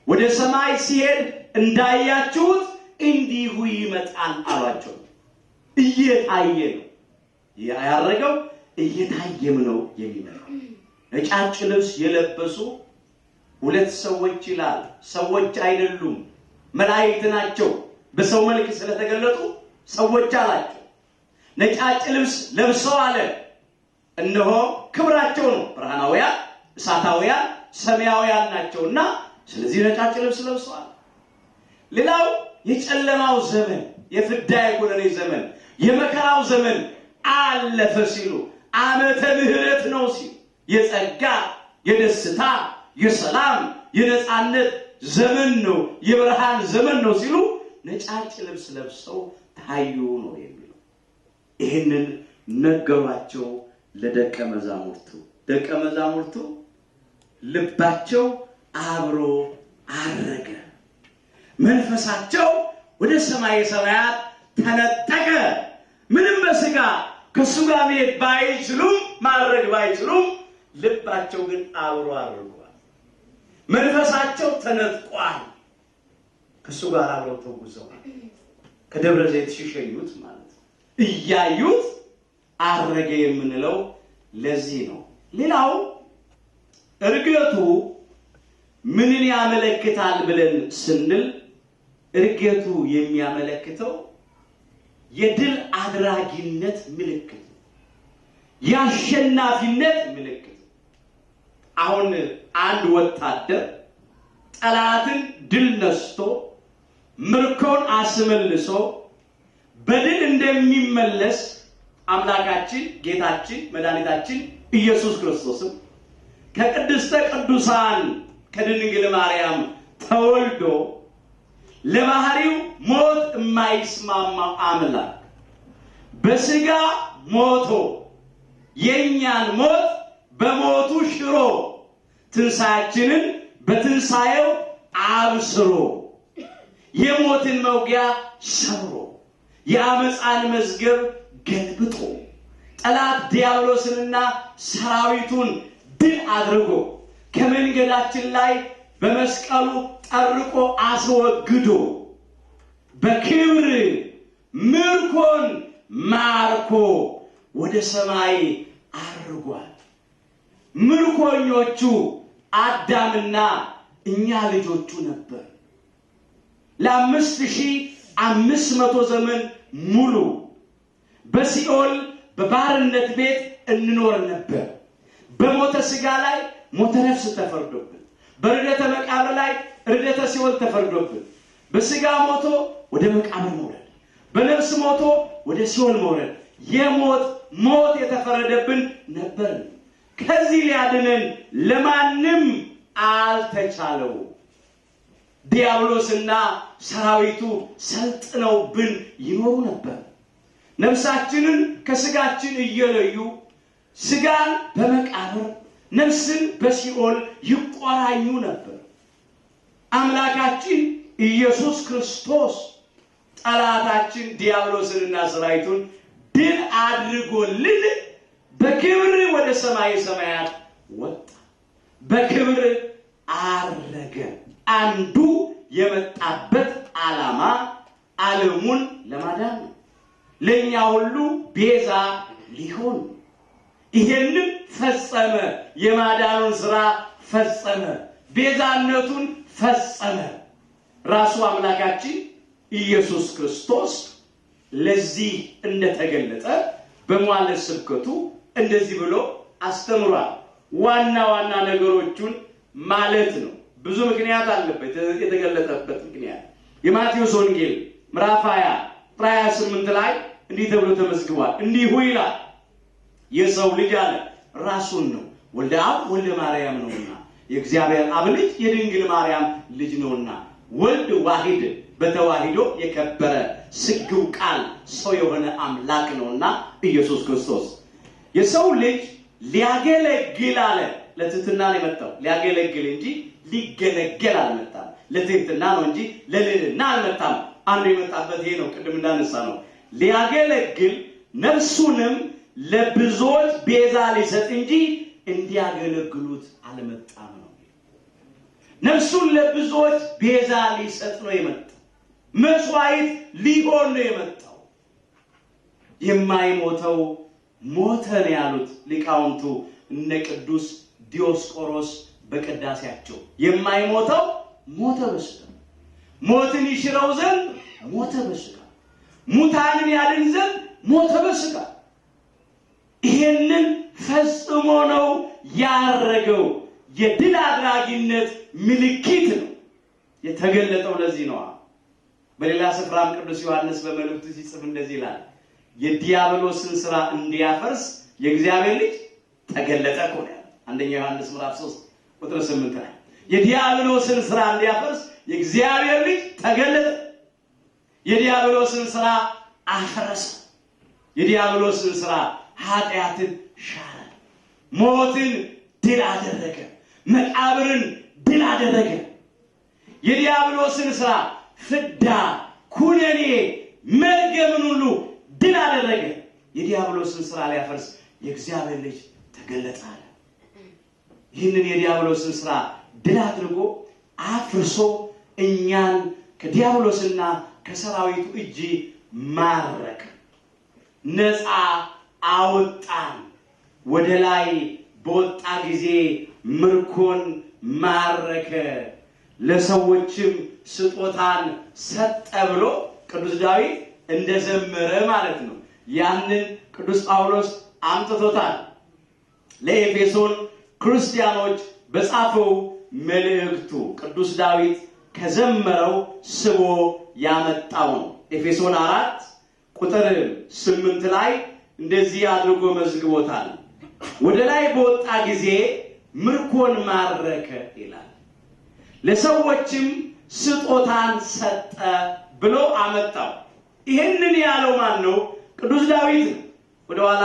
ወደ ሰማይ ሲሄድ እንዳያችሁት እንዲሁ ይመጣል አሏቸው። እየታየ ነው ያረገው፣ እየታየም ነው የሚመጣው። ነጫጭ ልብስ የለበሱ 2 ሰዎች ይላል። ሰዎች አይደሉም፣ መላእክት ናቸው። በሰው መልክ ስለተገለጡ ሰዎች አላቸው። ነጫጭ ልብስ ለብሰው አለ። እነሆ ክብራቸው ነው። ብርሃናውያን፣ እሳታውያን፣ ሰማያውያን ናቸውና ስለዚህ ነጫጭ ልብስ ለብሰዋል። ሌላው የጨለማው ዘመን፣ የፍዳ የኩነኔ ዘመን፣ የመከራው ዘመን አለፈ ሲሉ ዓመተ ምሕረት ነው ሲሉ የጸጋ የደስታ የሰላም የነጻነት ዘመን ነው፣ የብርሃን ዘመን ነው ሲሉ ነጫጭ ልብስ ለብሰው ታዩ ነው የሚለው። ይህንን ነገሯቸው ለደቀ መዛሙርቱ። ደቀ መዛሙርቱ ልባቸው አብሮ አረገ፣ መንፈሳቸው ወደ ሰማይ ሰማያት ተነጠቀ። ምንም በስጋ ከሱ ጋር መሄድ ባይችሉም ማድረግ ባይችሉም ልባቸው ግን አብሮ አድርጓል። መንፈሳቸው ተነጥቋል። ከሱ ጋር አብረው ተጉዘዋል። ከደብረ ዘይት ሲሸኙት ማለት ነው። እያዩት አረገ የምንለው ለዚህ ነው። ሌላው ዕርገቱ ምንን ያመለክታል ብለን ስንል ዕርገቱ የሚያመለክተው የድል አድራጊነት ምልክት፣ የአሸናፊነት ምልክት። አሁን አንድ ወታደር ጠላትን ድል ነስቶ ምርኮን አስመልሶ በድል እንደሚመለስ አምላካችን ጌታችን መድኃኒታችን ኢየሱስ ክርስቶስም ከቅድስተ ቅዱሳን ከድንግል ማርያም ተወልዶ ለባህሪው ሞት የማይስማማው አምላክ በስጋ ሞቶ የኛን ሞት በሞቱ ሽሮ ትንሣኤያችንን በትንሣኤው አብስሮ የሞትን መውጊያ ሰብሮ የአመፃን መዝገብ ገልብጦ ጠላት ዲያብሎስንና ሰራዊቱን ድል አድርጎ ከመንገዳችን ላይ በመስቀሉ ጠርቆ አስወግዶ በክብር ምርኮን ማርኮ ወደ ሰማይ አርጓል። ምርኮኞቹ አዳምና እኛ ልጆቹ ነበር። ለ5500 ዘመን ሙሉ በሲኦል በባርነት ቤት እንኖር ነበር። በሞተ ሥጋ ላይ ሞተ ነፍስ ተፈርዶብን፣ በርደተ መቃብር ላይ ርደተ ሲኦል ተፈርዶብን፣ በሥጋ ሞቶ ወደ መቃብር መውረድ፣ በነፍስ ሞቶ ወደ ሲኦል መውረድ፣ የሞት ሞት የተፈረደብን ነበር። ከዚህ ሊያድነን ለማንም አልተቻለው። ዲያብሎስና ሰራዊቱ ሰልጥነውብን ይኖሩ ነበር። ነፍሳችንን ከሥጋችን እየለዩ ሥጋን በመቃብር ነፍስን በሲኦል ይቆራኙ ነበር። አምላካችን ኢየሱስ ክርስቶስ ጠላታችን ዲያብሎስንና ሰራዊቱን ድል አድርጎልን በክብር ወደ ሰማይ ሰማያት ወጣ፣ በክብር አረገ። አንዱ የመጣበት ዓላማ ዓለሙን ለማዳን ነው፣ ለኛ ሁሉ ቤዛ ሊሆን። ይሄንን ፈጸመ፣ የማዳኑን ሥራ ፈጸመ፣ ቤዛነቱን ፈጸመ። ራሱ አምላካችን ኢየሱስ ክርስቶስ ለዚህ እንደተገለጠ በመዋዕለ ስብከቱ እንደዚህ ብሎ አስተምሯል። ዋና ዋና ነገሮቹን ማለት ነው። ብዙ ምክንያት አለበት የተገለጠበት ምክንያት። የማቴዎስ ወንጌል ምዕራፍ 20 ቁጥር 28 ላይ እንዲህ ተብሎ ተመዝግቧል። እንዲሁ ይላል፣ የሰው ልጅ አለ ራሱን ነው፣ ወልደ አብ ወልደ ማርያም ነውና፣ የእግዚአብሔር አብ ልጅ የድንግል ማርያም ልጅ ነውና፣ ወልድ ዋሂድ በተዋሂዶ የከበረ ስግው ቃል ሰው የሆነ አምላክ ነውና ኢየሱስ ክርስቶስ የሰው ልጅ ሊያገለግል አለ። ለትህትና ነው የመጣው፣ ሊያገለግል እንጂ ሊገለገል አልመጣም። ለትህትና ነው እንጂ ለልዕልና አልመጣም። አንዱ የመጣበት ይሄ ነው። ቅድም እንዳነሳ ነው ሊያገለግል ነፍሱንም ለብዙዎች ቤዛ ሊሰጥ እንጂ እንዲያገለግሉት አልመጣም ነው። ነፍሱን ለብዙዎች ቤዛ ሊሰጥ ነው የመጣው። መስዋዕት ሊሆን ነው የመጣው። የማይሞተው ሞተ ነው ያሉት ሊቃውንቱ እነ ቅዱስ ዲዮስቆሮስ በቅዳሴያቸው። የማይሞተው ሞተ በሥጋ፣ ሞትን ይሽረው ዘንድ ሞተ በሥጋ፣ ሙታንን ያድን ዘንድ ሞተ በሥጋ። ይሄንን ፈጽሞ ነው ያረገው። የድል አድራጊነት ምልክት ነው የተገለጠው። ለዚህ ነው በሌላ ስፍራም ቅዱስ ዮሐንስ በመልእክቱ ሲጽፍ እንደዚህ ይላል፣ የዲያብሎስን ሥራ እንዲያፈርስ የእግዚአብሔር ልጅ ተገለጠ እኮ ነው። አንደኛ ዮሐንስ ምዕራፍ 3 ቁጥር 8 ላይ የዲያብሎስን ሥራ እንዲያፈርስ የእግዚአብሔር ልጅ ተገለጠ። የዲያብሎስን ሥራ አፈረሰ። የዲያብሎስን ሥራ ኃጢአትን ሻረ፣ ሞትን ድል አደረገ፣ መቃብርን ድል አደረገ። የዲያብሎስን ሥራ ፍዳ፣ ኩነኔ፣ መርገምን ሁሉ ድል አደረገ። የዲያብሎስን ሥራ ሊያፈርስ የእግዚአብሔር ልጅ ተገለጠ አለ። ይህንን የዲያብሎስን ሥራ ድል አድርጎ አፍርሶ እኛን ከዲያብሎስና ከሰራዊቱ እጅ ማረከ፣ ነፃ አወጣን። ወደ ላይ በወጣ ጊዜ ምርኮን ማረከ፣ ለሰዎችም ስጦታን ሰጠ ብሎ ቅዱስ ዳዊት እንደዘመረ ማለት ነው። ያንን ቅዱስ ጳውሎስ አምጥቶታል። ለኤፌሶን ክርስቲያኖች በጻፈው መልእክቱ ቅዱስ ዳዊት ከዘመረው ስቦ ያመጣው ነው። ኤፌሶን 4 ቁጥር 8 ላይ እንደዚህ አድርጎ መዝግቦታል። ወደ ላይ በወጣ ጊዜ ምርኮን ማረከ ይላል፣ ለሰዎችም ስጦታን ሰጠ ብሎ አመጣው። ይሄንን ያለው ማን ነው? ቅዱስ ዳዊት ነው። ወደ ኋላ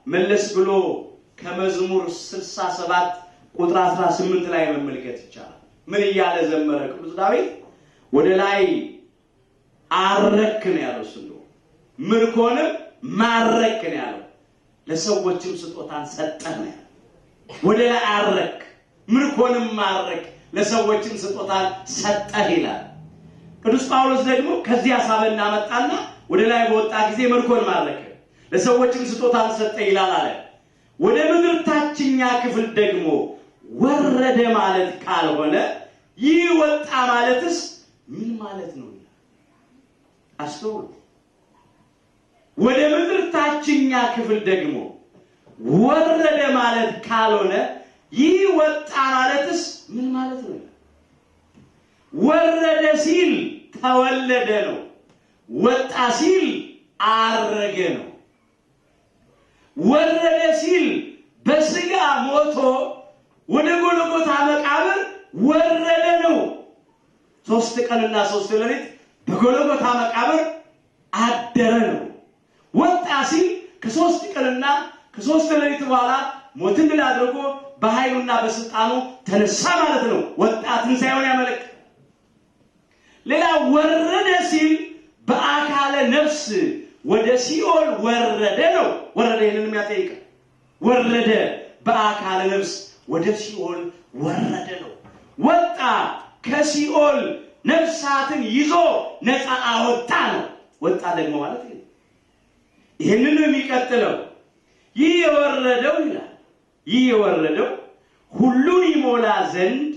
መለስ ብሎ ከመዝሙር 67 ቁጥር 18 ላይ መመልከት ይቻላል። ምን እያለ ዘመረ ቅዱስ ዳዊት? ወደ ላይ አረክን ያለው ነው። ምርኮንም ማረክን ያለው ለሰዎችም ስጦታን ሰጠን ያለው ወደ ላይ አረክ ምርኮንም ማረክ ለሰዎችም ስጦታን ሰጠህ ይላል። ቅዱስ ጳውሎስ ደግሞ ከዚህ ሐሳብና መጣና ወደ ላይ በወጣ ጊዜ ምርኮን ማረክ ለሰዎችም ስጦታን ሰጠ ይላል አለ። ወደ ምድር ታችኛ ክፍል ደግሞ ወረደ ማለት ካልሆነ ይህ ወጣ ማለትስ ምን ማለት ነው? አስተውሉ። ወደ ምድር ታችኛ ክፍል ደግሞ ወረደ ማለት ካልሆነ ይህ ወጣ ማለትስ ምን ማለት ነው? ወረደ ሲል ተወለደ ነው። ወጣ ሲል አረገ ነው። ወረደ ሲል በስጋ ሞቶ ወደ ጎልጎታ መቃብር ወረደ ነው። 3 ቀንና 3 ሌሊት በጎልጎታ መቃብር አደረ ነው። ወጣ ሲል ከ3 ቀንና ከ3 ሌሊት በኋላ ሞትን ድል አድርጎ በኃይሉና በስልጣኑ ተነሳ ማለት ነው። ወጣ ትንሣኤውን ያመለክታል። ሌላ ወረደ ሲል በአካለ ነፍስ ወደ ሲኦል ወረደ ነው። ወረደ ይሄንንም ያጠይቃል። ወረደ በአካለ ነፍስ ወደ ሲኦል ወረደ ነው። ወጣ ከሲኦል ነፍሳትን ይዞ ነፃ አወጣ ነው። ወጣ ደግሞ ማለት ይሄ ይሄንን የሚቀጥለው ይህ የወረደው ይላል። ይህ የወረደው ሁሉን ይሞላ ዘንድ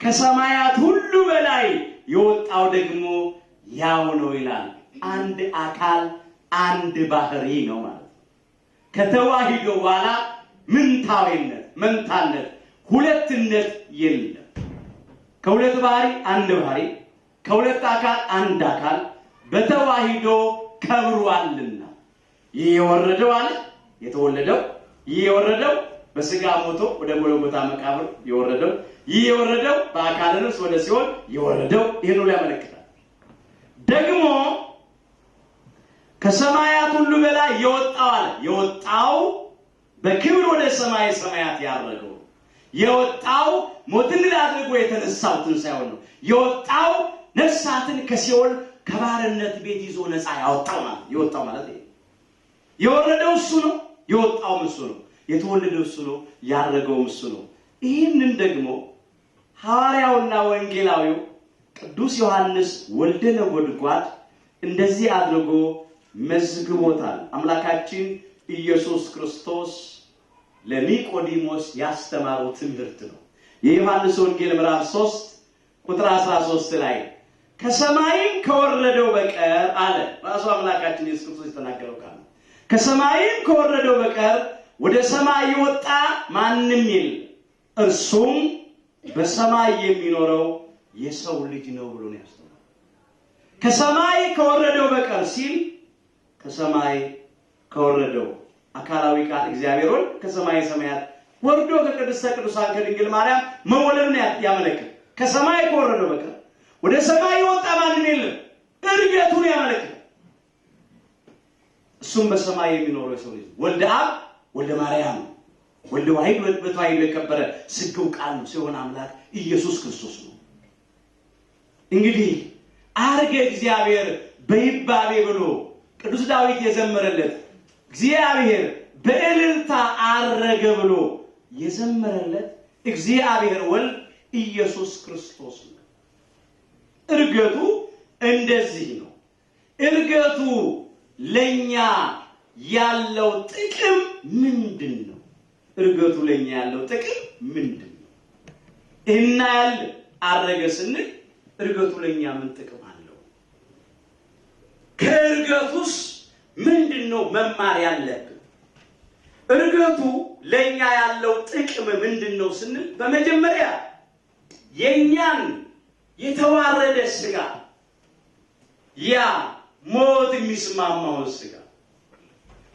ከሰማያት ሁሉ በላይ የወጣው ደግሞ ያው ነው ይላል። አንድ አካል አንድ ባህሪ ነው ማለት ነው። ከተዋሂዶ በኋላ ምንታዊነት መንታነት ሁለትነት የለም። ከሁለት ባህሪ አንድ ባህሪ ከሁለት አካል አንድ አካል በተዋሂዶ ከብሯልና ይህ የወረደው አለ የተወለደው ይህ የወረደው በስጋ ሞቶ ወደ ጎልጎታ መቃብር የወረደው ይህ የወረደው በአካለ ነፍስ ወደ ሲኦል የወረደው ይሄን ሁሉ ያመለክታል። ደግሞ ከሰማያት ሁሉ በላይ የወጣው አለ የወጣው በክብር ወደ ሰማይ ሰማያት ያረገው የወጣው ሞትን ድል አድርጎ የተነሳው ትንሣኤው ነው። የወጣው ነፍሳትን ከሲኦል ከባርነት ቤት ይዞ ነፃ ያወጣው ማለት የወጣው ማለት ይሄ የወረደው እሱ ነው። የወጣው እሱ ነው። የተወለደው እሱ ነው። ያረገው እሱ ነው። ይህንን ደግሞ ሐዋርያውና ወንጌላዊው ቅዱስ ዮሐንስ ወልደ ነጎድጓድ እንደዚህ አድርጎ መዝግቦታል። አምላካችን ኢየሱስ ክርስቶስ ለኒቆዲሞስ ያስተማረው ትምህርት ነው። የዮሐንስ ወንጌል ምዕራፍ 3 ቁጥር 13 ላይ ከሰማይም ከወረደው በቀር አለ ራሱ አምላካችን ኢየሱስ ክርስቶስ የተናገረው ቃል ከሰማይም ከወረደው በቀር ወደ ሰማይ የወጣ ማንም የለም፣ እርሱም በሰማይ የሚኖረው የሰው ልጅ ነው ብሎ ነው ያስተማረው። ከሰማይ ከወረደው በቀር ሲል ከሰማይ ከወረደው አካላዊ ቃል እግዚአብሔር ወልድ ከሰማይ ሰማያት ወርዶ ከቅድስተ ቅዱሳን ከድንግል ማርያም መወለዱን ያመለክታል። ከሰማይ ከወረደው በቀር ወደ ሰማይ የወጣ ማንም የለም፣ እርገቱን ያመለክታል። እሱም በሰማይ የሚኖረው የሰው ልጅ ወልደ አብ ወልደ ማርያም ወልደ ዋሕድ በተዋሕዶ የከበረ ስግው ቃል ነው ሲሆን አምላክ ኢየሱስ ክርስቶስ ነው። እንግዲህ አርገ እግዚአብሔር በይባቤ ብሎ ቅዱስ ዳዊት የዘመረለት እግዚአብሔር በእልልታ አረገ ብሎ የዘመረለት እግዚአብሔር ወልድ ኢየሱስ ክርስቶስ ነው። እርገቱ እንደዚህ ነው። እርገቱ ለኛ ያለው ጥቅም ምንድነው? እርገቱ ለኛ ያለው ጥቅም ምንድነው? እናያለን። አረገ ስንል እርገቱ ለኛ ምን ጥቅም አለው? ከእርገቱስ ምንድነው መማር ያለብን? እርገቱ ለኛ ያለው ጥቅም ምንድነው ስንል በመጀመሪያ የኛን የተዋረደ ስጋ ያ ሞት የሚስማማው ስጋ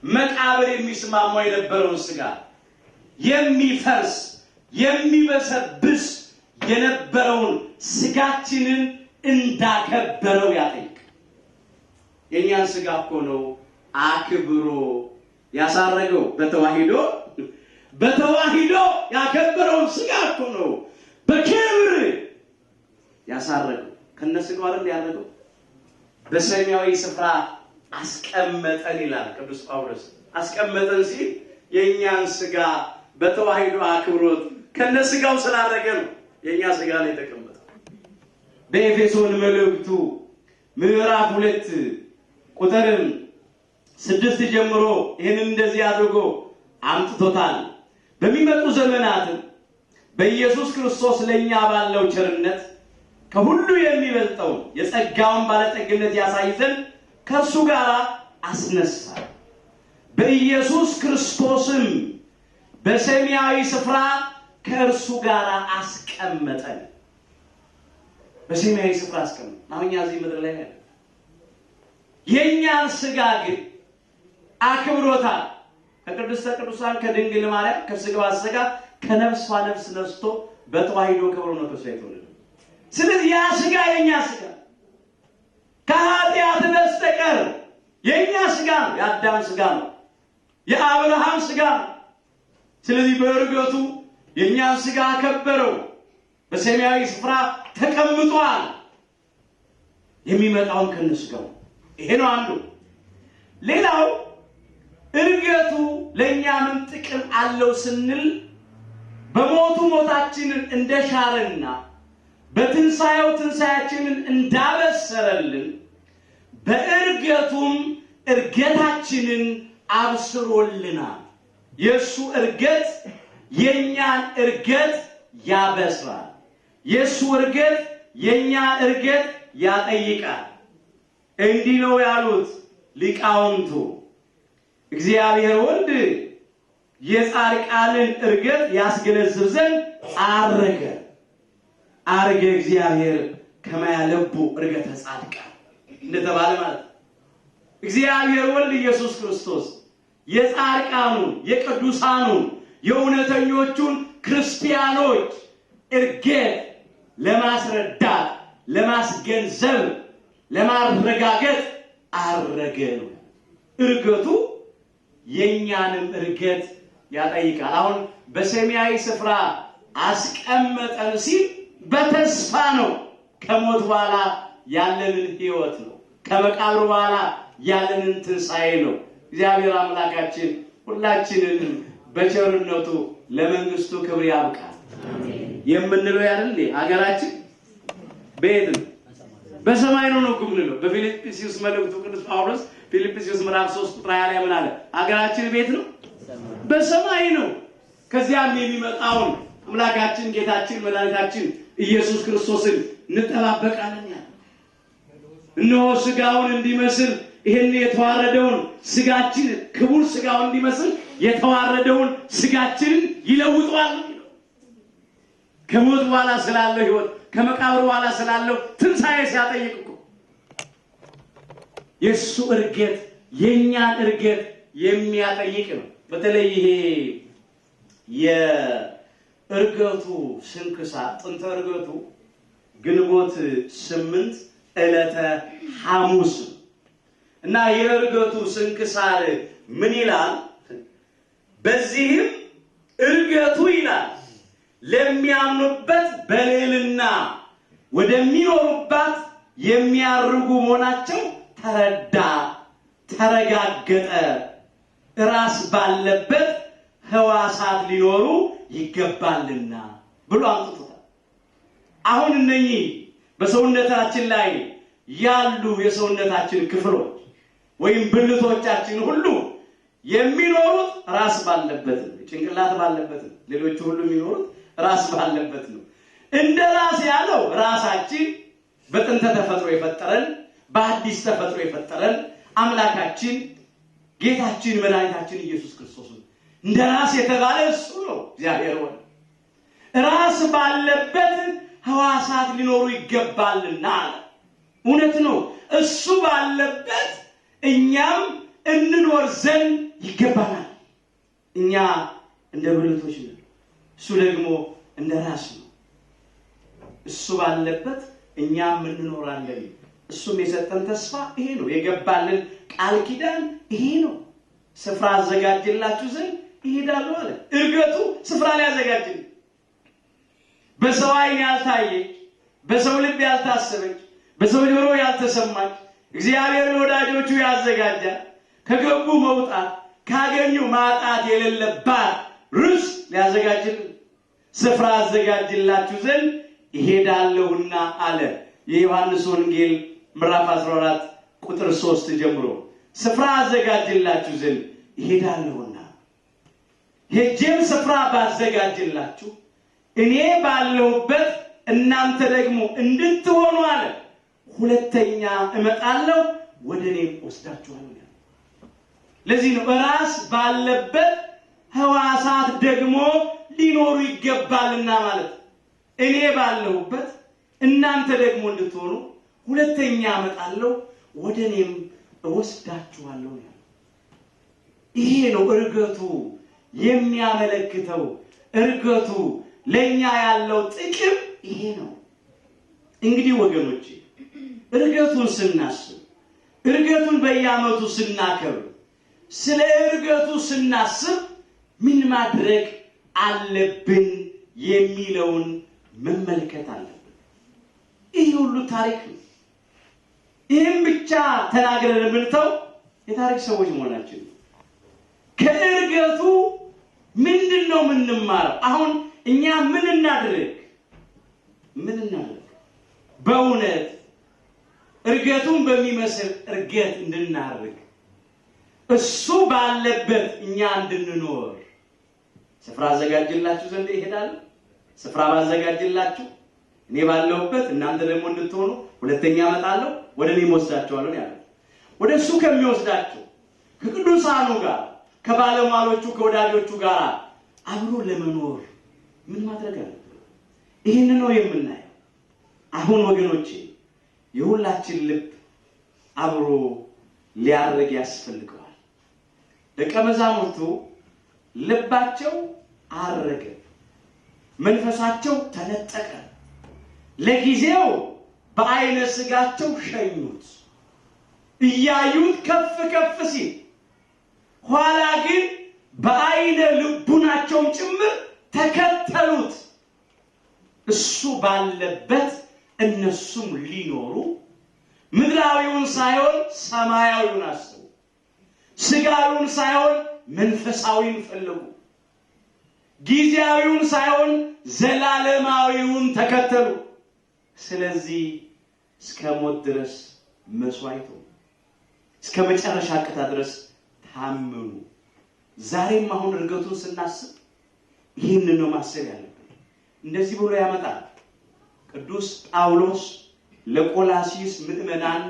መቃብር የሚስማማው የነበረውን ስጋ የሚፈርስ የሚበሰብስ የነበረውን ስጋችንን እንዳከበረው ያጠይቅ። የኛን ስጋ እኮ ነው አክብሮ ያሳረገው። በተዋሂዶ ያከበረውን ስጋ እኮ ነው በክብር ያሳረገው። ከነስጋው አይደል ያረገው? በሰማያዊ ስፍራ አስቀመጠን ይላል ቅዱስ ጳውሎስ። አስቀመጠን ሲል የኛን ስጋ በተዋሂዶ አክብሮት ከነስጋው ስላደረገ ነው የኛ ስጋ ላይ ተቀመጠ። በኤፌሶን መልእክቱ ምዕራፍ 2 ቁጥር 6 ጀምሮ ይህንን እንደዚህ አድርጎ አምጥቶታል። በሚመጡ ዘመናት በኢየሱስ ክርስቶስ ለኛ ባለው ቸርነት ከሁሉ የሚበልጠው የጸጋውን ባለጠግነት ያሳይ ዘንድ ከእርሱ ጋር አስነሳ። በኢየሱስ ክርስቶስም በሰማያዊ ስፍራ ከእርሱ ጋር አስቀመጠን። በሰማያዊ ስፍራ አስቀመጠን። አሁን እዚህ ምድር ላይ ያለ የኛን ስጋ ግን አክብሮታል። ከቅድስተ ቅዱሳን ከድንግል ማርያም ከስጋዋ ስጋ ከነፍሷ ነፍስ ነስቶ በተዋሂዶ ክብሩ ነው ከሷ የተወለደ። ስለዚህ ያ ስጋ የኛ ስጋ ከኃጢአት በስተቀር የኛ ስጋ ነው። የአዳም ስጋ ነው። የአብርሃም ስጋ ነው። ስለዚህ በእርገቱ የኛን ስጋ አከበረው። በሰማያዊ ስፍራ ተቀምጧል። የሚመጣውን ከነስጋው ይሄ ነው አንዱ። ሌላው እርገቱ ለኛ ምን ጥቅም አለው ስንል በሞቱ ሞታችንን እንደሻረና በትንሳኤው ትንሳኤያችንን እንዳበሰረልን በእርገቱም እርገታችንን አብስሮልናል። የሱ እርገት የኛን እርገት ያበስራል። የሱ እርገት የኛን እርገት ያጠይቃል። እንዲህ ነው ያሉት ሊቃውንቱ፣ እግዚአብሔር ወልድ የጻድቃንን እርገት ያስገነዝብ ዘንድ አረገ። አረገ እግዚአብሔር ከማያለቡ እርገተ ጻድቃን እንደተባለ ማለት ነው። እግዚአብሔር ወልድ ኢየሱስ ክርስቶስ የጻድቃኑን የቅዱሳኑን የእውነተኞቹን ክርስቲያኖች እርገት ለማስረዳት ለማስገንዘብ ለማረጋገጥ አረገ ነው። እርገቱ የኛንም እርገት ያጠይቃል። አሁን በሰማያዊ ስፍራ አስቀመጠን ሲል በተስፋ ነው። ከሞት በኋላ ያለንን ሕይወት ነው። ከመቃብር በኋላ ያለንን ትንሣኤ ነው። እግዚአብሔር አምላካችን ሁላችንን በቸርነቱ ለመንግስቱ ክብር ያብቃል። የምንለው ያለ ሀገራችን በየት ነው? በሰማይ ነው የምንለው። በፊልጵስዩስ መልእክቱ ቅዱስ ጳውሎስ ፊልጵስዩስ ምዕራፍ 3 ቁጥር 20 ላይ ምን አለ? ሀገራችን ቤት ነው በሰማይ ነው። ከዚያም የሚመጣውን አምላካችን ጌታችን መድኃኒታችን ኢየሱስ ክርስቶስን እንጠባበቃለን። ያ እነሆ ስጋውን እንዲመስል ይሄን የተዋረደውን ስጋችን ክቡር ስጋውን እንዲመስል የተዋረደውን ስጋችንን ይለውጣል። ከሞት በኋላ ስላለው ሕይወት ከመቃብር በኋላ ስላለው ትንሣኤ ሲያጠይቅ እኮ የሱ እርገት የኛን እርገት የሚያጠይቅ ነው። በተለይ ይሄ የእርገቱ ስንክሳር ጥንተ እርገቱ ግንቦት 8 ዕለተ ሐሙስ እና የእርገቱ ስንክሳር ምን ይላል? በዚህም እርገቱ ይላል ለሚያምኑበት በልዕልና ወደሚኖሩባት የሚያርጉ መሆናቸው ተረዳ፣ ተረጋገጠ። ራስ ባለበት ሕዋሳት ሊኖሩ ይገባልና ብሎ አምጥቶታል። አሁን እነኚህ በሰውነታችን ላይ ያሉ የሰውነታችን ክፍሎች ወይም ብልቶቻችን ሁሉ የሚኖሩት ራስ ባለበት ነው። ጭንቅላት ባለበት ነው። ሌሎቹ ሁሉ የሚኖሩት ራስ ባለበት ነው። እንደ ራስ ያለው ራሳችን በጥንተ ተፈጥሮ የፈጠረን በአዲስ ተፈጥሮ የፈጠረን አምላካችን ጌታችን መድኃኒታችን ኢየሱስ ክርስቶስ ነው። እንደ ራስ የተባለ እሱ ነው። እግዚአብሔር ወልድ ራስ ባለበት ሕዋሳት ሊኖሩ ይገባልና እውነት ነው። እሱ ባለበት እኛም እንኖር ዘንድ ይገባናል። እኛ እንደ ብልቶች ነን፣ እሱ ደግሞ እንደ ራስ ነው። እሱ ባለበት እኛም እንኖራለን። እሱም የሰጠን ተስፋ ይሄ ነው። የገባልን ቃል ኪዳን ይሄ ነው። ስፍራ አዘጋጅላችሁ ዘንድ ይሄዳሉ አለ። እርገቱ ስፍራ ላይ አዘጋጅልን። በሰው ዓይን ያልታየች፣ በሰው ልብ ያልታሰበች፣ በሰው ጆሮ ያልተሰማች እግዚአብሔር ወዳጆቹ ያዘጋጃል። ከገቡ መውጣት ካገኙ ማጣት የሌለባት ርስ ሊያዘጋጅልን ስፍራ አዘጋጅላችሁ ዘንድ እሄዳለሁና አለ። የዮሐንስ ወንጌል ምዕራፍ 14 ቁጥር 3 ጀምሮ ስፍራ አዘጋጅላችሁ ዘንድ እሄዳለሁና ሄጄም ስፍራ ባዘጋጅላችሁ እኔ ባለሁበት እናንተ ደግሞ እንድትሆኑ አለ ሁለተኛ እመጣለሁ ወደኔም ወስዳችኋለሁ። ለዚህ ነው ራስ ባለበት ሕዋሳት ደግሞ ሊኖሩ ይገባልና ማለት እኔ ባለሁበት እናንተ ደግሞ እንድትሆኑ ሁለተኛ እመጣለሁ ወደኔም እወስዳችኋለሁ። ይሄ ነው እርገቱ የሚያመለክተው። እርገቱ ለኛ ያለው ጥቅም ይሄ ነው። እንግዲህ ወገኖቼ እርገቱን ስናስብ እርገቱን በየዓመቱ ስናከብር ስለ እርገቱ ስናስብ ምን ማድረግ አለብን የሚለውን መመልከት አለብን። ይህ ሁሉ ታሪክ ነው። ይህም ብቻ ተናግረን የምንተው የታሪክ ሰዎች መሆናችን ነው። ከእርገቱ ምንድነው የምንማረው? አሁን እኛ ምን እናድርግ? በእውነት እርገቱን በሚመስል እርገት እንድናርግ እሱ ባለበት እኛ እንድንኖር ስፍራ አዘጋጅላችሁ ዘንድ እሄዳለሁ። ስፍራ ባዘጋጅላችሁ እኔ ባለሁበት እናንተ ደግሞ እንድትሆኑ ሁለተኛ እመጣለሁ ወደኔም ወስዳችኋለሁ ያለው። ወደሱ ከሚወስዳቸው ከቅዱሳኑ ጋር ከባለሟሎቹ ከወዳጆቹ ጋር አብሮ ለመኖር ምን ማድረግ አለብን? ይህን ነው የምናየው። አሁን ወገኖቼ የሁላችን ልብ አብሮ ሊያርግ ያስፈልገዋል። ደቀ መዛሙርቱ ልባቸው አረገ፣ መንፈሳቸው ተነጠቀ። ለጊዜው በአይነ ስጋቸው ሸኙት፣ እያዩት ከፍ ከፍ ሲል፣ ኋላ ግን በአይነ ልቡናቸው ጭምር ተከተሉት። እሱ ባለበት እነሱም ሊኖሩ ምድራዊውን ሳይሆን ሰማያዊውን አስቡ፣ ስጋዊውን ሳይሆን መንፈሳዊውን ፈለጉ፣ ጊዜያዊውን ሳይሆን ዘላለማዊውን ተከተሉ። ስለዚህ እስከ ሞት ድረስ መስዋዕቱ እስከ መጨረሻ ቅጣ ድረስ ታመኑ። ዛሬም አሁን እርገቱን ስናስብ ይህን ነው ማሰብ ያለብን። እንደዚህ ብሎ ያመጣል ቅዱስ ጳውሎስ ለቆላሲስ ምዕመናን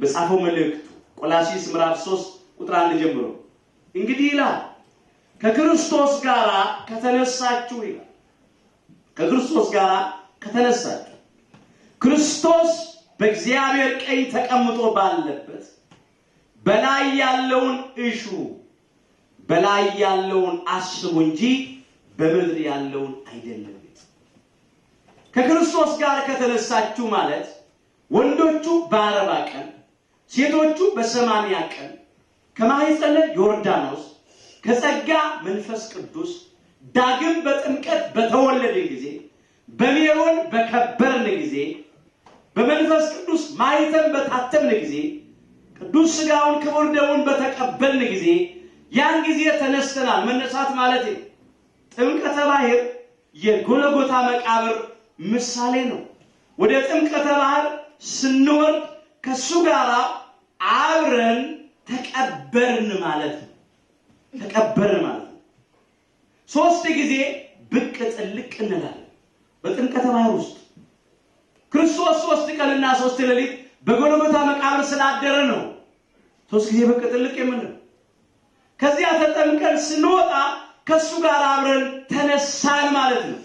በጻፈው መልእክቱ ቆላሲስ ምዕራፍ 3 ቁጥር 1 ጀምሮ እንግዲህ ይላል ከክርስቶስ ጋር ከተነሳችሁ ይላል። ከክርስቶስ ጋር ከተነሳችሁ ክርስቶስ በእግዚአብሔር ቀኝ ተቀምጦ ባለበት በላይ ያለውን እሹ፣ በላይ ያለውን አስቡ እንጂ በምድር ያለውን አይደለም። ከክርስቶስ ጋር ከተነሳችሁ ማለት ወንዶቹ በ40 ቀን ሴቶቹ በ80 ቀን ከማኅፀነ ዮርዳኖስ ከጸጋ መንፈስ ቅዱስ ዳግም በጥምቀት በተወለደ ጊዜ በሜሮን በከበርን ጊዜ በመንፈስ ቅዱስ ማኅተም በታተምን ጊዜ ቅዱስ ሥጋውን ክቡር ደሙን በተቀበልን ጊዜ ያን ጊዜ ተነስተናል። መነሳት ማለት ነው። ጥምቀተ ባሕር የጎልጎታ መቃብር ምሳሌ ነው። ወደ ጥምቀተ ባሕር ስንወርድ ከሱ ጋር አብረን ተቀበርን ማለት ነው። ተቀበርን ማለት ነው። 3 ጊዜ ብቅ ጥልቅ እንላለን በጥምቀተ ባሕር ውስጥ። ክርስቶስ 3 ቀንና 3 ሌሊት በጎልጎታ መቃብር ስላደረ ነው 3 ጊዜ ብቅ ጥልቅ የምንለው። ከዚያ ተጠምቀን ስንወጣ ከሱ ጋር አብረን ተነሳን ማለት ነው።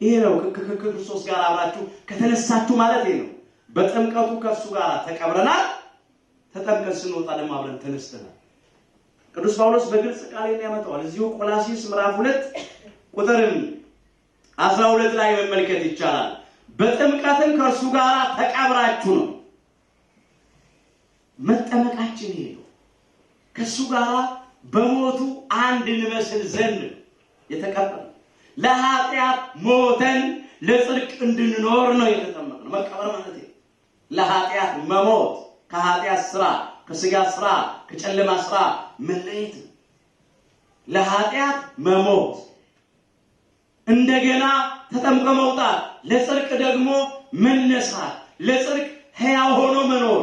ይሄ ነው ከክርስቶስ ጋር አብራችሁ ከተነሳችሁ ማለት ይሄ ነው። በጥምቀቱ ከሱ ጋር ተቀብረናል፣ ተጠምቀን ስንወጣ ደግሞ አብረን ተነስተናል። ቅዱስ ጳውሎስ በግልጽ ቃል ያመጣዋል። እዚሁ ቆላሲስ ምዕራፍ 2 ቁጥር 12 ላይ መመልከት ይቻላል። በጥምቀትም ከሱ ጋር ተቀብራችሁ ነው። መጠመቃችን ይሄ ነው። ከሱ ጋር በሞቱ አንድ እንመስል ዘንድ የተቀበረ ለኃጢአት ሞተን ለጽድቅ እንድንኖር ነው የተጠመቅነው። መቀበር ማለት ነው። ለኃጢአት መሞት ከኃጢአት ስራ ከስጋ ስራ ከጨለማ ስራ መለየት ለኃጢአት መሞት እንደገና ተጠምቆ መውጣት ለጽድቅ ደግሞ መነሳት ለጽድቅ ሕያው ሆኖ መኖር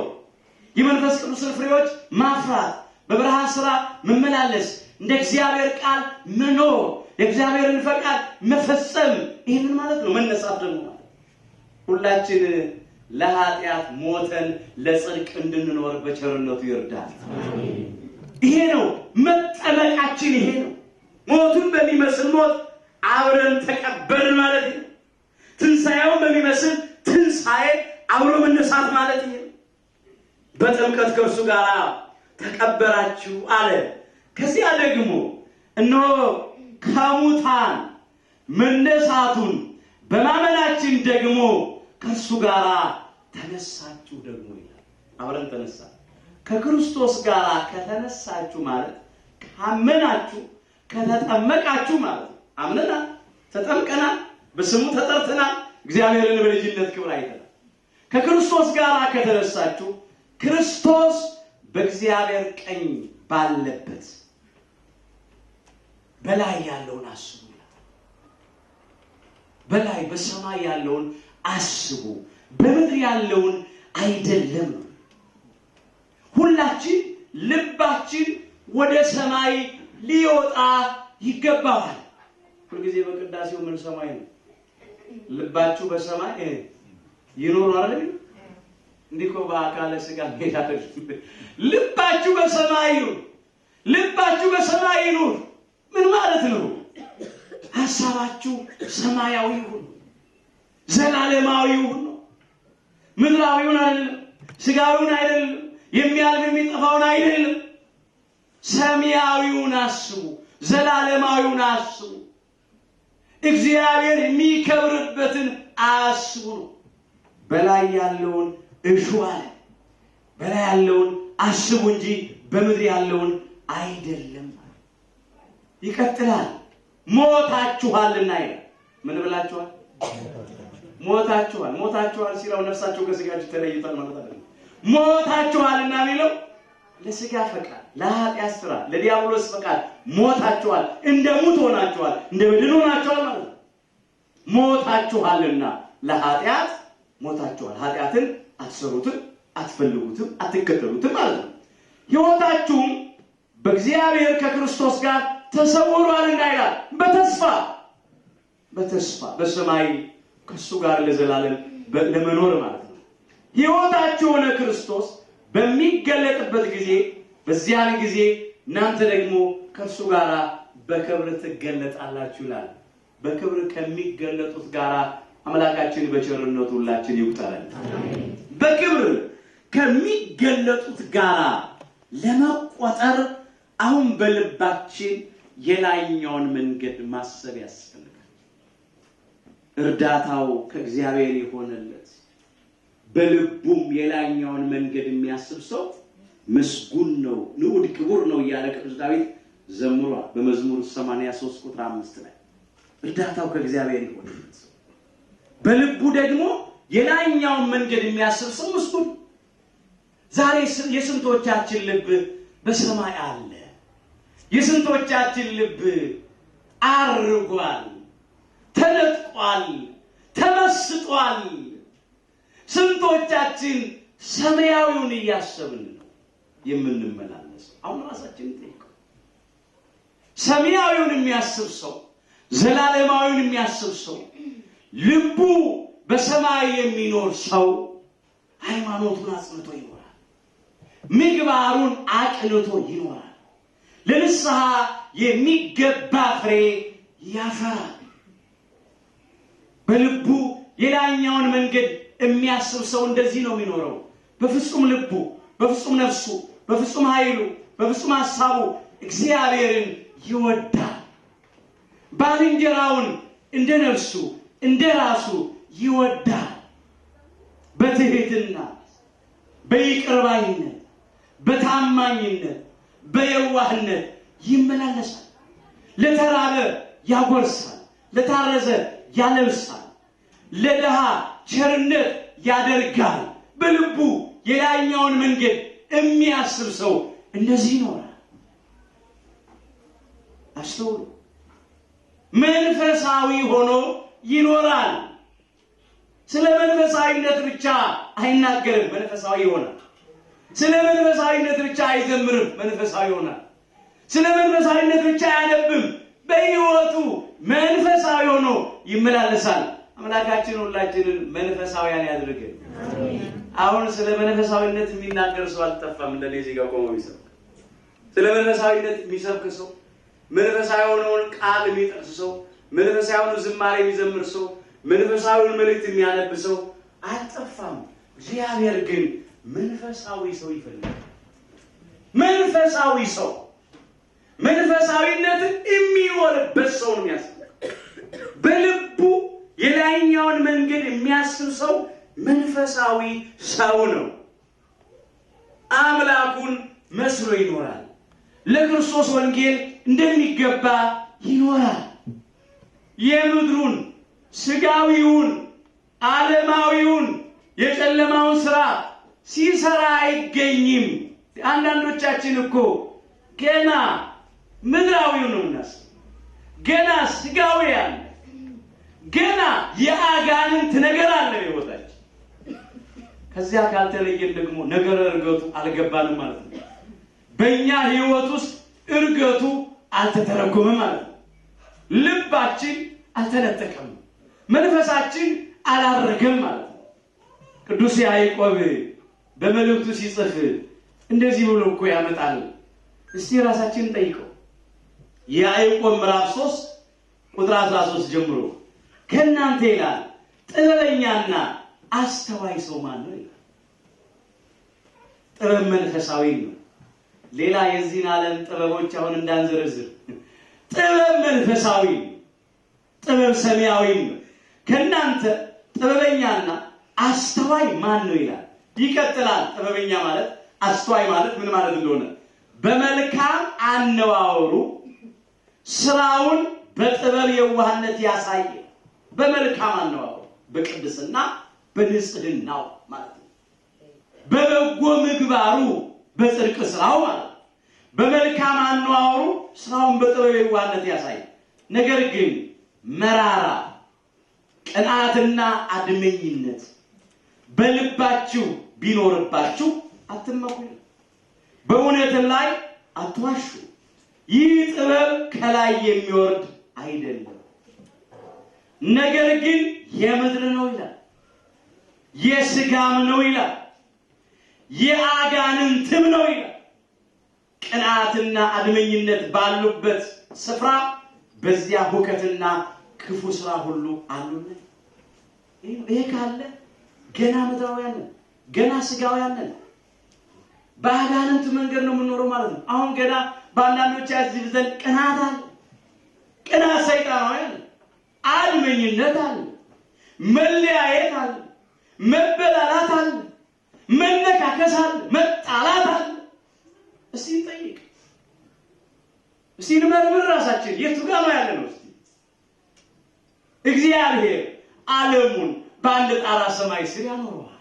የመንፈስ ቅዱስ ፍሬዎች ማፍራት በብርሃን ስራ መመላለስ እንደ እግዚአብሔር ቃል መኖር የእግዚአብሔርን ፈቃድ መፈጸም ይሄን ማለት ነው መነሳት ደግሞ ሁላችን ለኃጢአት ሞተን ለጽድቅ እንድንኖር በቸርነቱ ይርዳል ይሄ ነው መጠመቃችን ይሄ ነው ሞቱን በሚመስል ሞት አብረን ተቀበልን ማለት ነው ትንሣኤውን በሚመስል ትንሣኤ አብሮ መነሳት ማለት ነው በጥምቀት ከእርሱ ጋር ተቀበራችሁ አለ ከዚያ ደግሞ እነሆ ከሙታን መነሳቱን በማመናችን ደግሞ ከእርሱ ጋር ተነሳችሁ ደግሞ ይላል አብረን ተነሳ ከክርስቶስ ጋር ከተነሳችሁ ማለት ካመናችሁ ከተጠመቃችሁ ማለት አምነና ተጠምቀና በስሙ ተጠርተና እግዚአብሔርን በልጅነት ክብር አይተናል ከክርስቶስ ጋር ከተነሳችሁ ክርስቶስ በእግዚአብሔር ቀኝ ባለበት በላይ ያለውን አስቡ በላይ በሰማይ ያለውን አስቡ በምድር ያለውን አይደለም ሁላችን ልባችን ወደ ሰማይ ሊወጣ ይገባል ሁልጊዜ በቅዳሴው ምን ሰማይ ነው ልባችሁ በሰማይ ይኖር አይደል እንዲኮ በአካለ ስጋ ጌታችሁ ልባችሁ በሰማይ ይኑር ልባችሁ በሰማይ ይኑር ምን ማለት ነው ሐሳባችሁ ሰማያዊ ይሁን ዘላለማዊ ይሁን ምድራዊውን አይደለም ስጋዊውን አይደለም የሚያልፍ የሚጠፋውን አይደለም ሰማያዊውን አስቡ ዘላለማዊውን አስቡ እግዚአብሔር የሚከብርበትን አስቡ በላይ ያለውን እሹ አለ በላይ ያለውን አስቡ እንጂ በምድር ያለውን አይደለም ይቀጥላል ሞታችኋልና ይላል ምን ብላችኋል ሞታችኋል ሲለው ነፍሳቸው ከስጋችሁ ተለይቷል ማለት አይደለም ሞታችኋልና የሚለው ለስጋ ፈቃድ ለኃጢአት ስራ ለዲያብሎስ ፈቃድ ሞታችኋል እንደ ሙት ሆናችኋል እንደ በድን ሆናችኋል ማለት ነው ሞታችኋልና ለኃጢአት ሞታችኋል ኃጢአትን አትሰሩትም አትፈልጉትም አትከተሉትም ማለት ነው ሕይወታችሁም በእግዚአብሔር ከክርስቶስ ጋር ተሰውሯልና ይላል በተስፋ በሰማይ ከሱ ጋር ለዘላለም ለመኖር ማለት ነው ሕይወታችሁ ለክርስቶስ በሚገለጥበት ጊዜ በዚያን ጊዜ እናንተ ደግሞ ከሱ ጋር በክብር ትገለጣላችሁ ይላል በክብር ከሚገለጡት ጋር አምላካችን በቸርነቱ ሁላችን ይቁጠረን በክብር ከሚገለጡት ጋር ለመቆጠር አሁን በልባችን የላይኛውን መንገድ ማሰብ ያስፈልጋል እርዳታው ከእግዚአብሔር የሆነለት በልቡም የላይኛውን መንገድ የሚያስብ ሰው ምስጉን ነው ንዑድ ክቡር ነው እያለ ቅዱስ ዳዊት ዘምሯል በመዝሙር 83 ቁጥር 5 ላይ እርዳታው ከእግዚአብሔር የሆነለት በልቡ ደግሞ የላይኛውን መንገድ የሚያስብ ሰው ምስጉን ዛሬ የስንቶቻችን ልብ በሰማይ አለ የስንቶቻችን ልብ አርጓል ተነጥቋል ተመስጧል ስንቶቻችን ሰማያዊውን እያሰብን ነው የምንመላለስ አሁን ራሳችንን ጠይቀው ሰማያዊውን የሚያስብ ሰው ዘላለማዊውን የሚያስብ ሰው ልቡ በሰማይ የሚኖር ሰው ሃይማኖቱን አጽንቶ ይኖራል ምግባሩን አቅንቶ ይኖራል ለንስሐ የሚገባ ፍሬ ያፈራል በልቡ የላይኛውን መንገድ የሚያስብ ሰው እንደዚህ ነው የሚኖረው በፍጹም ልቡ በፍጹም ነፍሱ በፍጹም ኃይሉ በፍጹም ሐሳቡ እግዚአብሔርን ይወዳል ባልንጀራውን እንደ ነፍሱ እንደ ራሱ ይወዳል በትህትና በይቅርባይነት በታማኝነት በየዋህነት ይመላለሳል ለተራበ ያጎርሳል ለታረዘ ያለብሳል ለድሃ ቸርነት ያደርጋል በልቡ የላይኛውን መንገድ የሚያስብ ሰው እንደዚህ ይኖራል። አስተውሉ። መንፈሳዊ ሆኖ ይኖራል። ስለ መንፈሳዊነት ብቻ አይናገርም፣ መንፈሳዊ ይሆናል። ስለ መንፈሳዊነት ብቻ አይዘምርም፣ መንፈሳዊ ይሆናል። ስለ መንፈሳዊነት ብቻ አያነብም፣ በሕይወቱ መንፈሳዊ ሆኖ ይመላለሳል። አምላካችን ሁላችንን መንፈሳዊያን ያድርገን። አሁን ስለ መንፈሳዊነት የሚናገር ሰው አልጠፋም። እንደኔ እዚህ ጋር ቆሞ ይሰብክ ስለ መንፈሳዊነት የሚሰብክ ሰው፣ መንፈሳዊ የሆነውን ቃል የሚጠቅስ ሰው፣ መንፈሳዊ የሆነውን ዝማሬ የሚዘምር ሰው፣ መንፈሳዊውን መልእክት የሚያነብ ሰው አልጠፋም። እግዚአብሔር ግን መንፈሳዊ ሰው ይፈልጋል። መንፈሳዊ ሰው መንፈሳዊነትን የሚኖርበት ሰው ነው የሚያስፈልግ። በልቡ የላይኛውን መንገድ የሚያስብ ሰው መንፈሳዊ ሰው ነው። አምላኩን መስሎ ይኖራል። ለክርስቶስ ወንጌል እንደሚገባ ይኖራል። የምድሩን ስጋዊውን ዓለማዊውን የጨለማውን ስራ ሲሰራ አይገኝም። አንዳንዶቻችን እኮ ገና ምድራዊው ነው እናስ ገና ስጋዊ አለ፣ ገና የአጋንንት ነገር አለ በሕይወታችን። ከዚያ ካልተለየን ደግሞ ነገር እርገቱ አልገባንም ማለት ነው። በእኛ ሕይወት ውስጥ እርገቱ አልተተረጎመም ማለት ነው። ልባችን አልተነጠቀም፣ መንፈሳችን አላረገም ማለት ነው። ቅዱስ ያዕቆብ በመልእክቱ ሲጽፍ እንደዚህ ብሎ እኮ ያመጣል። እስቲ ራሳችንን ጠይቀው። ያዕቆብ ምዕራፍ 3 ቁጥር 13 ጀምሮ ከእናንተ ይላል ጥበበኛና አስተዋይ ሰው ማን ነው ይላል። ጥበብ መንፈሳዊ ነው። ሌላ የዚህን ዓለም ጥበቦች አሁን እንዳንዘረዝር፣ ጥበብ መንፈሳዊ ነው። ጥበብ ሰማያዊ ነው። ከእናንተ ጥበበኛና አስተዋይ ማን ነው ይላል። ይቀጥላል። ጥበበኛ ማለት አስተዋይ ማለት ምን ማለት እንደሆነ በመልካም አነዋወሩ ስራውን በጥበብ የዋህነት ያሳየ። በመልካም አነዋወሩ በቅድስና በንጽህናው ማለት ነው። በበጎ ምግባሩ በጽድቅ ስራው ማለት ነው። በመልካም አነዋወሩ ስራውን በጥበብ የዋህነት ያሳየ። ነገር ግን መራራ ቅንዓትና አድመኝነት በልባችሁ ቢኖርባችሁ አትመኩ፣ በእውነትም ላይ አትዋሹ። ይህ ጥበብ ከላይ የሚወርድ አይደለም፣ ነገር ግን የምድር ነው ይላል፣ የስጋም ነው ይላል፣ የአጋንንትም ነው ይላል። ቅንዓትና አድመኝነት ባሉበት ስፍራ በዚያ ሁከትና ክፉ ስራ ሁሉ አሉና ይሄ ካለ ገና ምድራውያን ነን፣ ገና ስጋውያን ነን። በአጋንንት መንገድ ነው የምንኖረው ማለት ነው። አሁን ገና በአንዳንዶች ያዚህ ዘንድ ቅናት አለ። ቅናት ሰይጣናዊ አለ፣ አድመኝነት አለ፣ መለያየት አለ፣ መበላላት አለ፣ መነካከስ አለ፣ መጣላት አለ። እስቲ እንጠይቅ፣ እስቲ እንመርምር ራሳችን። የቱ ጋር ነው ያለነው? እስቲ እግዚአብሔር ዓለሙን በአንድ ጣራ ሰማይ ስር ያኖረዋል፣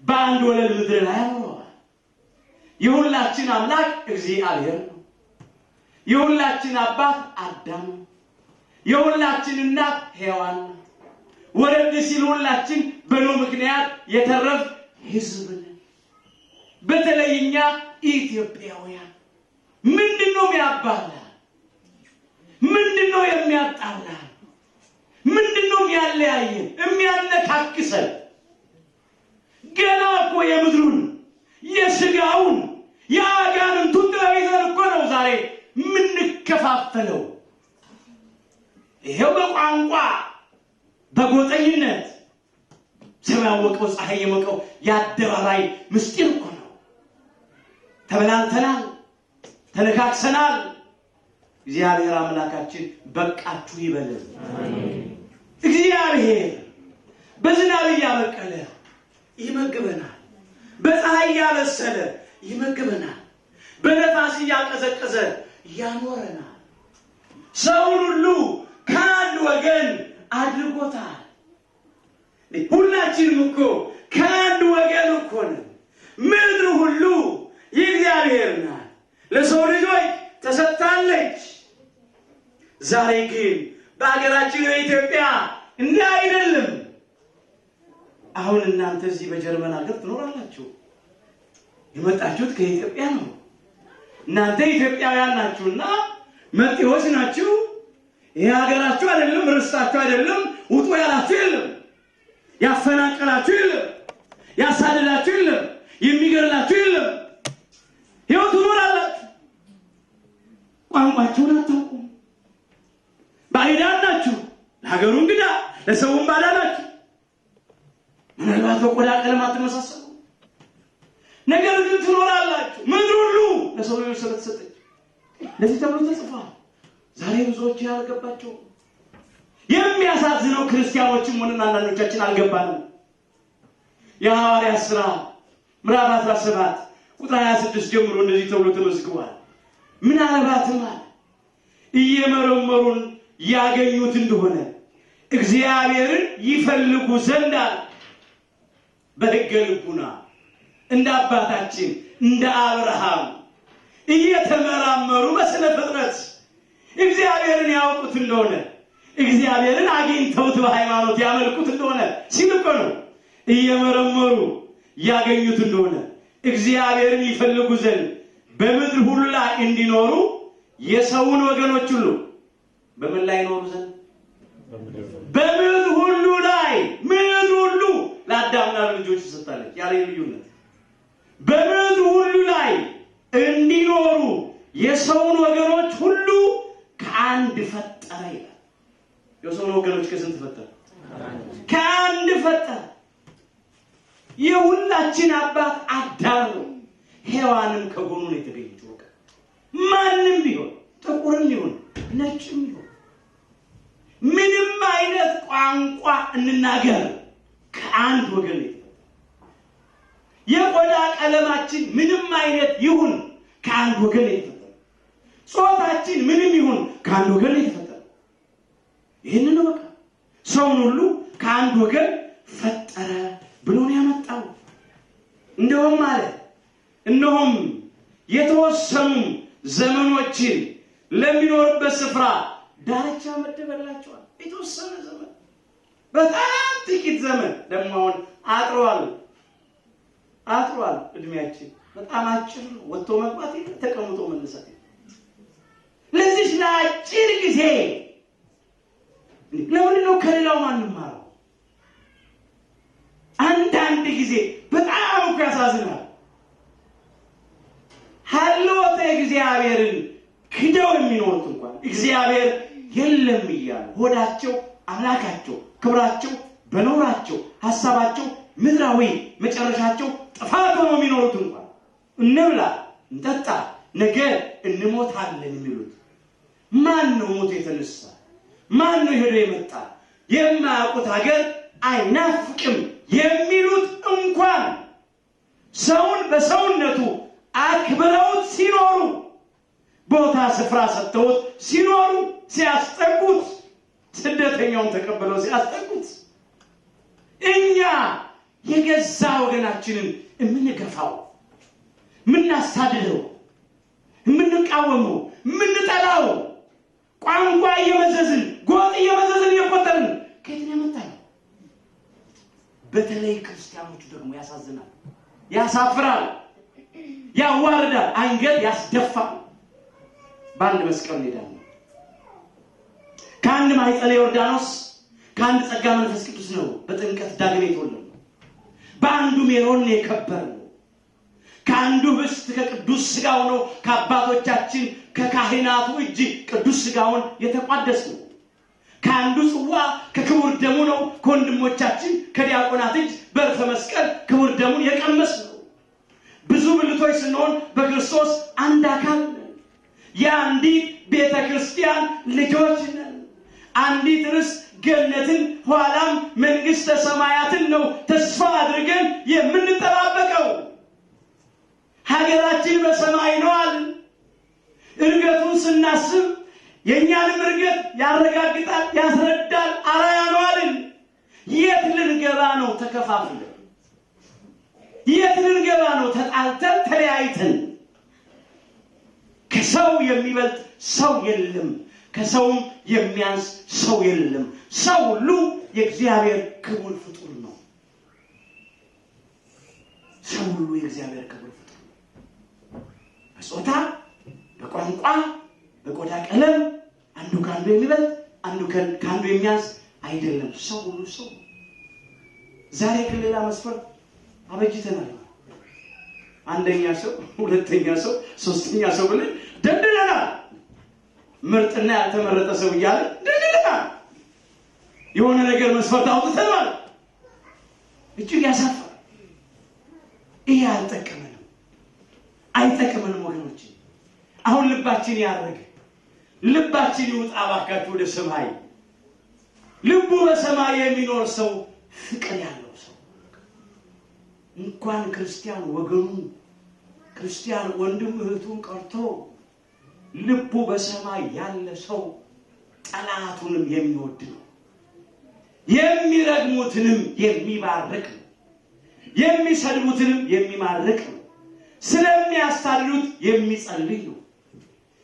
በአንድ ወለል ምድር ላይ ያኖረዋል። የሁላችን አምላክ እግዚአብሔር ነው። የሁላችን አባት አዳም ነው። የሁላችን እናት ሔዋን ነው። ወረድ ሲል ሁላችን በኖህ ምክንያት የተረፍ ሕዝብ ነን። በተለይኛ ኢትዮጵያውያን ምንድነው የሚያባላ? ምንድነው የሚያጣላ? ምንድነው የሚያለያየን? የሚያነካክሰን? ገና እኮ የምድሩን የስጋውን የአጋንንቱን ጥበብ ይዘን እኮ ነው ዛሬ የምንከፋፈለው። ይሄው በቋንቋ በጎጠኝነት ሰው ያወቀው ፀሐይ የሞቀው የአደባባይ ምስጢር እኮ ነው። ተበላልተናል፣ ተነካክሰናል። እግዚአብሔር አምላካችን በቃችሁ ይበለን። እግዚአብሔር በዝናብ እያበቀለ ይመግበናል፣ በፀሐይ እያበሰለ ይመግበናል፣ በነፋስ እያቀዘቀዘ ያኖረናል። ሰውን ሁሉ ከአንድ ወገን አድርጎታል። ሁላችንም እኮ ከአንድ ወገን እኮ ነን። ዛሬ ግን በአገራችን በኢትዮጵያ እንደ አይደለም። አሁን እናንተ እዚህ በጀርመን ሀገር ትኖራላችሁ። የመጣችሁት ከኢትዮጵያ ነው። እናንተ ኢትዮጵያውያን ናችሁና መጤዎች ናችሁ። ይሄ ሀገራችሁ አይደለም፣ ርስታችሁ አይደለም። ውጡ ያላችሁ የለም፣ ያፈናቀላችሁ የለም፣ ያሳደዳችሁ የለም፣ የሚገርላችሁ የለም። ይኸው ትኖራላችሁ። ቋንቋችሁን አታውቁም። ባዕዳን ናችሁ። ለሀገሩ እንግዳ፣ ለሰውም ባዳ ናችሁ። ምናልባት በቆዳ ቀለም አትመሳሰሉ፣ ነገር ግን ትኖራላችሁ። ምድር ሁሉ ለሰው ልጆች ስለተሰጠች ለዚህ ተብሎ ተጽፏል። ዛሬ ብዙዎች ያልገባቸው የሚያሳዝነው ክርስቲያኖችም ሆነን አንዳንዶቻችን አልገባንም። የሐዋርያት ሥራ ምዕራፍ 17 ቁጥር 26 ጀምሮ እንደዚህ ተብሎ ተመዝግቧል። ምናልባትም እየመረመሩን ያገኙት እንደሆነ እግዚአብሔርን ይፈልጉ ዘንድ በሕገ ልቡና እንደ አባታችን እንደ አብርሃም እየተመራመሩ በስነ ፍጥረት እግዚአብሔርን ያውቁት እንደሆነ እግዚአብሔርን አግኝተውት በሃይማኖት ያመልኩት እንደሆነ ሲልቆ ነው። እየመረመሩ ያገኙት እንደሆነ እግዚአብሔርን ይፈልጉ ዘንድ በምድር ሁሉ ላይ እንዲኖሩ የሰውን ወገኖች ሁሉ በምን ላይ ኖሩ ዘንድ በምድር ሁሉ ላይ ምድር ሁሉ ለአዳምና ለልጆቹ ሰጣለች ያለ ልዩነት በምድር ሁሉ ላይ እንዲኖሩ የሰውን ወገኖች ሁሉ ከአንድ ፈጠረ ይላል። የሰውን ወገኖች ከስንት ፈጠረ? ከአንድ ፈጠረ። የሁላችን አባት አዳም ነው። ሔዋንም ከጎኑ ነው የተገኘችው። ማንም ቢሆን ጥቁርም ይሁን ነጭም ይሁን ምንም አይነት ቋንቋ እንናገር ከአንድ ወገን ነው። የቆዳ ቀለማችን ምንም አይነት ይሁን ከአንድ ወገን ነው የተፈጠረው። ጾታችን ምንም ይሁን ከአንድ ወገን ነው የተፈጠረው። ይሄንን ነው በቃ ሰውን ሁሉ ከአንድ ወገን ፈጠረ ብሎ ነው ያመጣው። እንደውም ማለት እነሆም የተወሰኑ ዘመኖችን ለሚኖርበት ስፍራ ዳርቻ መደበላቸዋል። የተወሰነ ዘመን፣ በጣም ጥቂት ዘመን ደግሞ አሁን አጥሯል። እድሜያችን በጣም አጭር ነው። ወጥቶ መግባት የለም፣ ተቀምጦ መነሳት የለም። ለዚህ ለአጭር ጊዜ ለምንድን ነው ከሌላው ማንማረው? አንዳንድ ጊዜ በጣም እኮ ያሳዝናል። ሀልወተ እግዚአብሔርን ክደው የሚኖሩት እንኳን እግዚአብሔር የለም እያሉ ሆዳቸው አምላካቸው፣ ክብራቸው በኖራቸው ሐሳባቸው ምድራዊ መጨረሻቸው ጥፋት ሆኖ የሚኖሩት እንኳን እንብላ እንጠጣ ነገ እንሞታለን የሚሉት ማን ነው? ሞት የተነሳ ማን ነው? ሄዶ የመጣ የማያውቁት ሀገር አይናፍቅም የሚሉት እንኳን ሰውን በሰውነቱ አክብረውት ሲኖሩ ቦታ ስፍራ ሰጥተውት ሲኖሩ ሲያስጠጉት ስደተኛውን ተቀበለው ሲያስጠጉት እኛ የገዛ ወገናችንን የምንገፋው የምናሳድደው የምንቃወመው የምንጠላው ቋንቋ እየመዘዝን ጎጥ እየመዘዝን እየቆጠርን ከየት ነው የመጣው? በተለይ ክርስቲያኖቹ ደግሞ ያሳዝናል፣ ያሳፍራል፣ ያዋርዳል፣ አንገት ያስደፋል። በአንድ መስቀል ሄዳለሁ ከአንድ ማኅፀነ ዮርዳኖስ ከአንድ ጸጋ መንፈስ ቅዱስ ነው በጥምቀት ዳግም የተወለድነው። በአንዱ ሜሮን የከበርነው ከአንዱ ህብስት ከቅዱስ ሥጋው ነው ከአባቶቻችን ከካህናቱ እጅ ቅዱስ ሥጋውን የተቋደስነው። ከአንዱ ጽዋ ከክቡር ደሙ ነው ከወንድሞቻችን ከዲያቆናት እጅ በዕርፈ መስቀል ክቡር ደሙን የቀመስነው። ብዙ ብልቶች ስንሆን በክርስቶስ አንድ አካል ነን። የአንዲት ቤተ ክርስቲያን ልጆች ነን። አንዲት ርስት ገነትን ኋላም መንግስተ ሰማያትን ነው ተስፋ አድርገን የምንጠባበቀው። ሀገራችን በሰማይ ነው አለ። እርገቱን ስናስብ የኛንም እርገት ያረጋግጣል፣ ያስረዳል፣ አራያ ነው አለ። የት ልንገባ ነው ተከፋፍለን? የት ልንገባ ነው ተጣልተን ተለያይተን? ከሰው የሚበልጥ ሰው የለም። ከሰውም የሚያንስ ሰው የለም። ሰው ሁሉ የእግዚአብሔር ክቡር ፍጡር ነው። ሰው ሁሉ የእግዚአብሔር ክቡር ፍጡር ነው። በጾታ፣ በቋንቋ፣ በቆዳ ቀለም አንዱ ከአንዱ የሚበልጥ አንዱ ከአንዱ የሚያንስ አይደለም። ሰው ሁሉ ሰው። ዛሬ ከሌላ መስፈርት አበጅተናል። አንደኛ ሰው፣ ሁለተኛ ሰው፣ ሶስተኛ ሰው ብለን ደንድለናል። ምርጥና ያልተመረጠ ሰው እያለ ደንድለናል። የሆነ ነገር መስፈርት አውጥተናል። እጅግ ያሳፍራል። ይሄ አልጠቀመንም፣ አይጠቅመንም ወገኖች። አሁን ልባችን ያረገ ልባችን ይውጣ ባካችሁ ወደ ሰማይ። ልቡ በሰማይ የሚኖር ሰው ፍቅር ያለው ሰው እንኳን ክርስቲያን ወገኑን ክርስቲያን ወንድም እህቱን ቀርቶ ልቡ በሰማይ ያለ ሰው ጠላቱንም የሚወድ ነው። የሚረግሙትንም የሚባርክ ነው። የሚሰድቡትንም የሚማርክ ነው። ስለሚያሳድዱት የሚጸልይ ነው።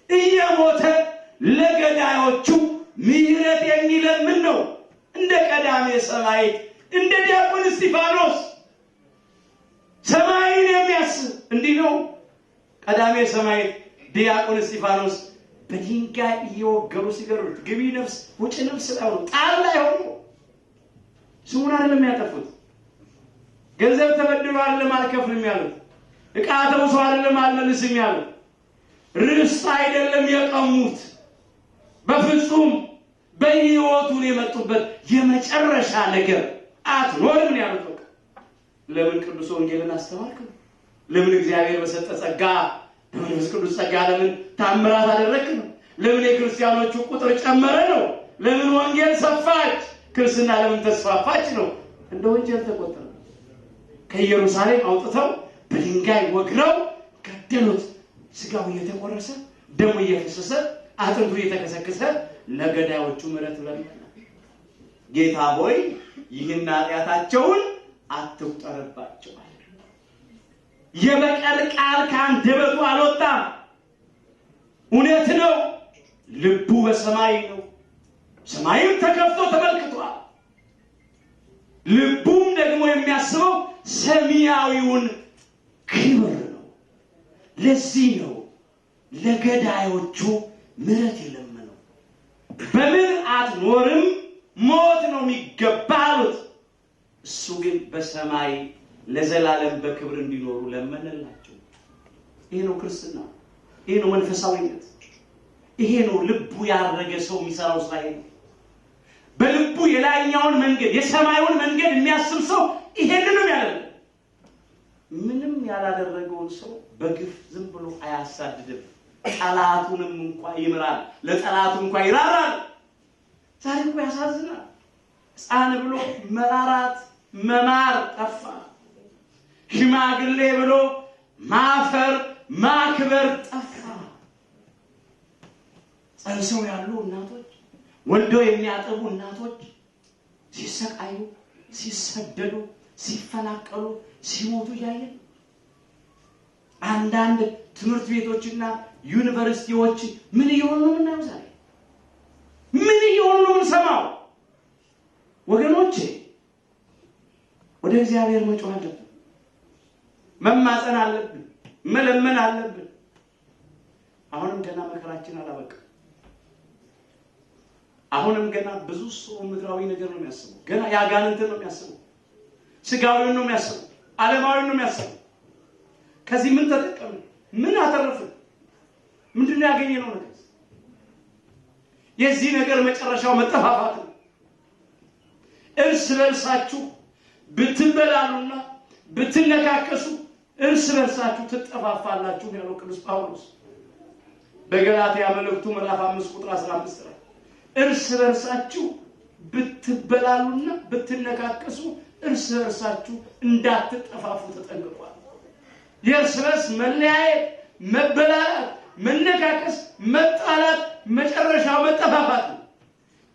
እየሞተ ለገዳዮቹ ምህረት የሚለምን ነው። እንደ ቀዳሜ ሰማዕት እንደ ዲያቆን እስጢፋኖስ ሰማይን የሚያስብ እንዲህ ነው። ቀዳሜ ሰማዕት ዲያቆን እስጢፋኖስ በድንጋይ እየወገሩ ሲገሩት ግቢ ነፍስ ውጭ ነፍስ ላሉ ጣል ላይ ሆኖ ስሙን አይደለም ያጠፉት። ገንዘብ ተበድሮ አይደለም አልከፍልም ያሉት። ዕቃ ተውሶ አይደለም አልመልስም ያሉት። ርስት አይደለም የቀሙት። በፍጹም በሕይወቱን የመጡበት የመጨረሻ ነገር አትኖርም ያሉት። ለምን ቅዱስ ወንጌልን አስተማርክ? ለምን እግዚአብሔር በሰጠ ጸጋ በመንፈስ ቅዱስ ጸጋ ለምን ታምራት አደረክ? ለምን የክርስቲያኖቹ ቁጥር ጨመረ ነው? ለምን ወንጌል ሰፋች? ክርስትና ለምን ተስፋፋች ነው? እንደ ወንጀል ተቆጠረ። ከኢየሩሳሌም አውጥተው በድንጋይ ወግረው ገደሉት። ስጋው እየተቆረሰ ደሙ እየፈሰሰ አጥንቱ እየተከሰከሰ ለገዳዮቹ ምሕረት ለመነ። ጌታ ሆይ ይህን ኃጢአታቸውን አትቁጠርባቸው። የበቀል ቃል ከአንደበቱ አልወጣም። እውነት ነው፣ ልቡ በሰማይ ነው። ሰማይም ተከፍቶ ተመልክቷል። ልቡም ደግሞ የሚያስበው ሰማያዊውን ክብር ነው። ለዚህ ነው ለገዳዮቹ ምሕረት የለመነው። በምድር አትኖርም ሞት ነው የሚገባሉት። እሱ ግን በሰማይ ለዘላለም በክብር እንዲኖሩ ለመነላቸው። ይሄ ነው ክርስትና። ይሄ ነው መንፈሳዊነት። ይሄ ነው ልቡ ያረገ ሰው የሚሰራው ስራ። ይሄ በልቡ የላይኛውን መንገድ የሰማዩን መንገድ የሚያስብ ሰው ይሄንን ነው ያለው። ምንም ያላደረገውን ሰው በግፍ ዝም ብሎ አያሳድድም። ጠላቱንም እንኳን ይምራል፣ ለጠላቱ እንኳን ይራራል። ዛሬ እኮ ያሳዝናል። ሕፃን ብሎ መራራት መማር ጠፋ። ሽማግሌ ብሎ ማፈር ማክበር ጠፋ። ጸንሰው ያሉ እናቶች፣ ወልደው የሚያጠቡ እናቶች ሲሰቃዩ፣ ሲሰደዱ፣ ሲፈናቀሉ፣ ሲሞቱ ያየን። አንዳንድ ትምህርት ቤቶችና ዩኒቨርሲቲዎች ምን እየሆኑ ነው የምናየው ዛሬ? ምን እየሆኑ ነው የምንሰማው? ወገኖቼ ወደ እግዚአብሔር መጮህ አለብን። መማፀን አለብን። መለመን አለብን። አሁንም ገና መከራችን አላበቃም። አሁንም ገና ብዙ ሰው ምድራዊ ነገር ነው የሚያስበው። ገና ያጋንንትን ነው የሚያስበው። ስጋዊውን ነው የሚያስበው። ዓለማዊውን ነው የሚያስበው። ከዚህ ምን ተጠቀምን? ምን አተረፍን? ምንድን ነው ያገኘነው ነገር? የዚህ ነገር መጨረሻው መጠፋፋት ነው። እርስ በርሳችሁ ብትበላሉና ብትነካከሱ እርስ በርሳችሁ ትጠፋፋላችሁ ያለው ቅዱስ ጳውሎስ በገላትያ መልእክቱ ምዕራፍ 5 ቁጥር 15 ላይ እርስ በርሳችሁ ብትበላሉና ብትነካከሱ እርስ በርሳችሁ እንዳትጠፋፉ ተጠንቅቋል። የእርስ በርስ መለያየት፣ መበላላት፣ መነካከስ፣ መጣላት መጨረሻው መጠፋፋት ነው።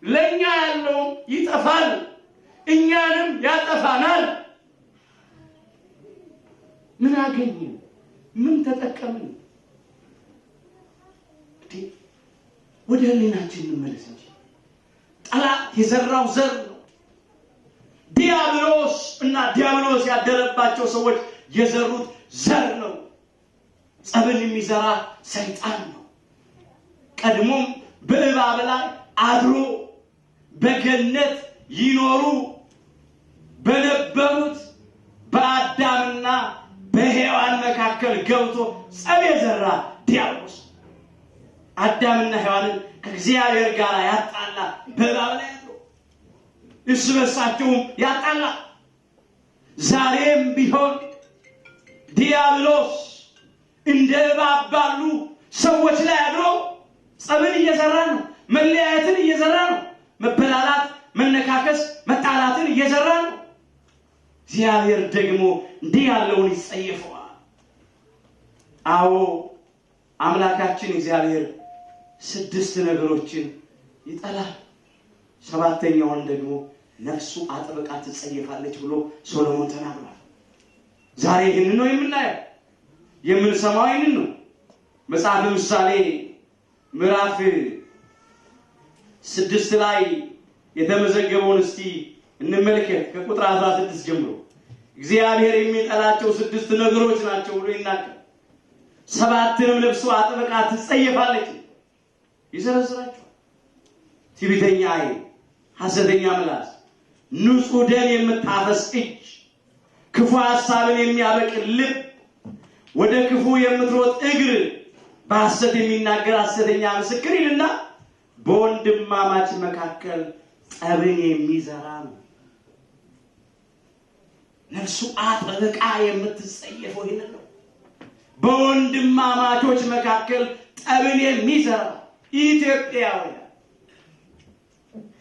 ለኛ ያለው ይጠፋል፣ እኛንም ያጠፋናል። ምን አገኘን? ምን ተጠቀምን? ወደ ህሊናችን እንመለስ እንጂ ጠላት የዘራው ዘር ነው። ዲያብሎስ እና ዲያብሎስ ያደረባቸው ሰዎች የዘሩት ዘር ነው። ጸብን የሚዘራ ሰይጣን ነው። ቀድሞም በእባብ ላይ አድሮ በገነት ይኖሩ በነበሩት በአዳምና በሔዋን መካከል ገብቶ ጸብ የዘራ ዲያብሎስ አዳምና ሔዋንን ከእግዚአብሔር ጋር ያጣላ በእባብ ላይ አድሮ እርስ በርሳቸውም ያጣላ። ዛሬም ቢሆን ዲያብሎስ እንደ እባብ ባሉ ሰዎች ላይ አድሮ ጸብን እየዘራ ነው። መለያየትን እየዘራ ነው። መበላላት፣ መነካከስ፣ መጣላትን እየዘራ ነው። እግዚአብሔር ደግሞ እንዲህ ያለውን ይጸየፈዋል። አዎ አምላካችን እግዚአብሔር 6 ነገሮችን ይጠላል። 7ኛውን ደግሞ ነፍሱ አጥብቃ ትጸየፋለች ብሎ ሶሎሞን ተናግሯል። ዛሬ ይህንን ነው የምናየው፣ የምንሰማው ይህንን ነው። መጽሐፈ ምሳሌ ምዕራፍ 6 ላይ የተመዘገበውን እስቲ እንመልከት። ከቁጥር 16 ጀምሮ እግዚአብሔር የሚጠላቸው 6 ነገሮች ናቸው ብሎ ይናገራል። 7ንም ነፍሱ አጥብቃ ትጸየፋለች ይዘረዝራቸዋል። ትዕቢተኛ ዓይን፣ ሐሰተኛ ምላስ፣ ንጹሕ ደም የምታፈስ እጅ፣ ክፉ ሐሳብን የሚያበቅል ልብ፣ ወደ ክፉ የምትሮጥ እግር፣ በሐሰት የሚናገር ሐሰተኛ ምስክር ይልና በወንድማማች መካከል ጠብን የሚዘራ ነው። ነፍሱ አጥብቃ የምትጸየፈው ይሄን ነው። በወንድማማቾች መካከል ጠብን የሚዘራ ኢትዮጵያውያን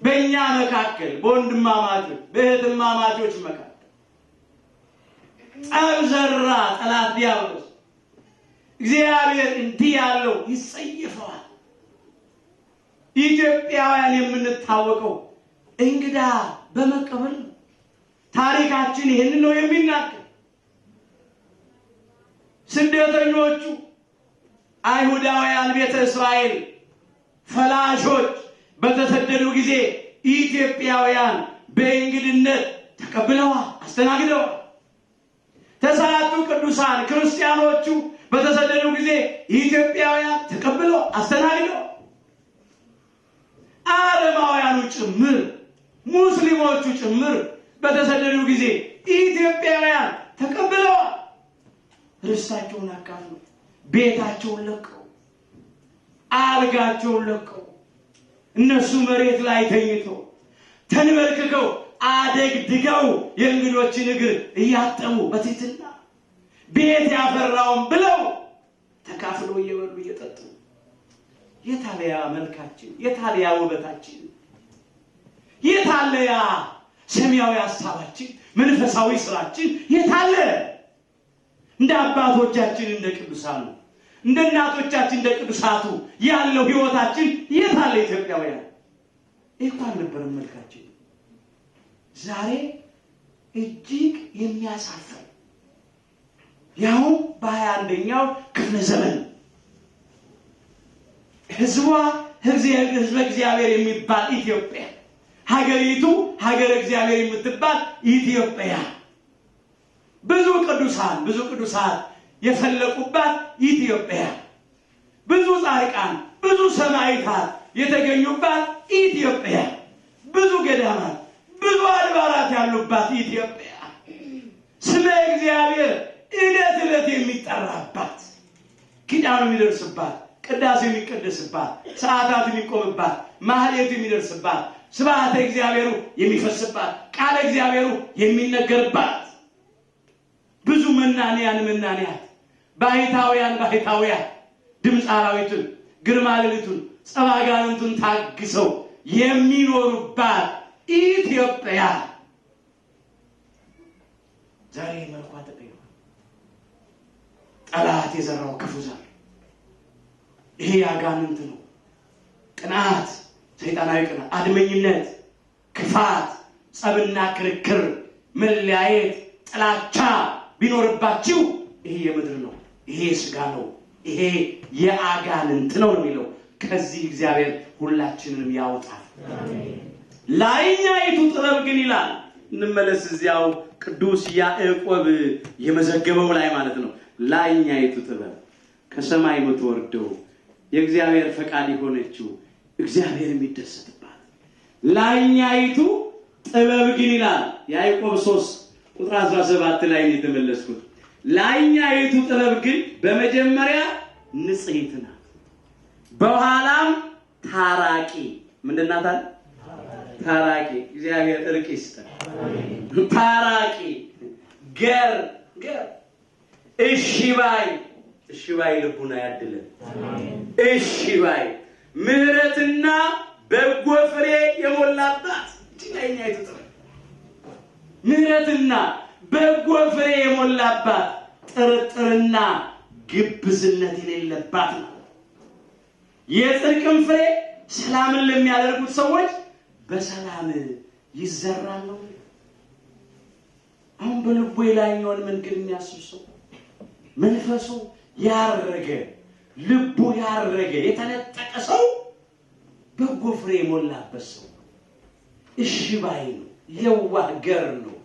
በእኛ መካከል በወንድማማቾች በእህትማማቾች መካከል ጠብ ዘራ ጠላት ዲያብሎስ። እግዚአብሔር እንዲህ ያለው ይጸየፈዋል። ኢትዮጵያውያን የምንታወቀው እንግዳ በመቀበል ነው። ታሪካችን ይሄን ነው የሚናገር። ስደተኞቹ አይሁዳውያን ቤተ እስራኤል ፈላሾች በተሰደዱ ጊዜ ኢትዮጵያውያን በእንግድነት ተቀብለዋል፣ አስተናግደዋል። ተስዓቱ ቅዱሳን ክርስቲያኖቹ በተሰደዱ ጊዜ ኢትዮጵያውያን ተቀብለው አስተናግደዋል። አረማውያኑ ጭምር ሙስሊሞቹ ጭምር በተሰደዱ ጊዜ ኢትዮጵያውያን ተቀብለዋል። ርስታቸውን አካፍለው ቤታቸውን ለቀው አልጋቸውን ለቀው እነሱ መሬት ላይ ተኝተው ተንበርክከው አደግድገው የእንግዶችን እግር እያጠቡ በትህትና ቤት ያፈራውን ብለው ተካፍለው እየበሉ እየጠጡ የታለያ መልካችን፣ የታለያ ውበታችን፣ የታለያ ሰማያዊ ሐሳባችን፣ መንፈሳዊ ስራችን የታለ? እንደ አባቶቻችን እንደ ቅዱሳኑ እንደ እናቶቻችን እንደ ቅዱሳቱ ያለው ህይወታችን የታለ? ኢትዮጵያውያን እንኳን ነበር መልካችን። ዛሬ እጅግ የሚያሳፍር ያው በ21ኛው ክፍለ ዘመን ህዝቧ ህዝበ እግዚአብሔር የሚባል ኢትዮጵያ፣ ሀገሪቱ ሀገረ እግዚአብሔር የምትባል ኢትዮጵያ፣ ብዙ ቅዱሳን የፈለቁባት ኢትዮጵያ፣ ብዙ ጻድቃን ብዙ ሰማዕታት የተገኙባት ኢትዮጵያ፣ ብዙ ገዳማት ብዙ አድባራት ያሉባት ኢትዮጵያ፣ ስመ እግዚአብሔር ዕለት ዕለት የሚጠራባት፣ ኪዳኑ የሚደርስባት፣ ቅዳሴ የሚቀደስባት፣ ሰዓታት የሚቆምባት፣ ማህሌት የሚደርስባት፣ ስብሐተ እግዚአብሔሩ የሚፈስባት፣ ቃለ እግዚአብሔሩ የሚነገርባት፣ ብዙ መናንያት ባሕታውያን ድምፀ አራዊቱን ግርማ ሌሊቱን ጸባ አጋንንቱን ታግሰው የሚኖሩባት ኢትዮጵያ ዛሬ መልኳ ተቀይሯል። ጠላት የዘራው ክፉ ዘር ይሄ አጋንንት ነው። ቅናት፣ ሰይጣናዊ ቅናት፣ አድመኝነት፣ ክፋት፣ ጸብና ክርክር፣ መለያየት፣ ጥላቻ ቢኖርባችሁ ይሄ የምድር ነው፣ ይሄ ስጋ ነው፣ ይሄ የአጋንንት ነው የሚለው ከዚህ እግዚአብሔር ሁላችንንም ያውጣል። አሜን። ላይኛይቱ ጥበብ ግን ይላል እንመለስ እዚያው ቅዱስ ያዕቆብ የመዘገበው ላይ ማለት ነው። ላይኛይቱ ጥበብ ከሰማይ የምትወርደው የእግዚአብሔር ፈቃድ የሆነችው እግዚአብሔር የሚደሰትባት ላይኛይቱ ጥበብ ግን ይላል ያዕቆብ 3 ቁጥር 17 ላይ ነው የተመለስኩት። ላይኛይቱ ጥበብ ግን በመጀመሪያ ንጽሕት ናት፣ በኋላም ታራቂ ምንድናት? ታራቂ እግዚአብሔር እርቅ ይስጠን። ታራቂ ገር እሺ ባይ ልቡና ያድለን። እሺ ባይ ምሕረትና በጎ ፍሬ የሞላባት ላይኛይቱ ጥበብ ምሕረትና በጎ ፍሬ የሞላባት ጥርጥርና ግብዝነት የሌለባት ነው። የጽድቅም ፍሬ ሰላምን ለሚያደርጉት ሰዎች በሰላም ይዘራል ነው። አሁን በልቡ የላይኛውን መንገድ የሚያስብ ሰው መንፈሱ ያረገ ልቡ ያረገ የተነጠቀ ሰው በጎ ፍሬ የሞላበት ሰው እሺ ባይ ነው፣ የዋህ ገር ነው፣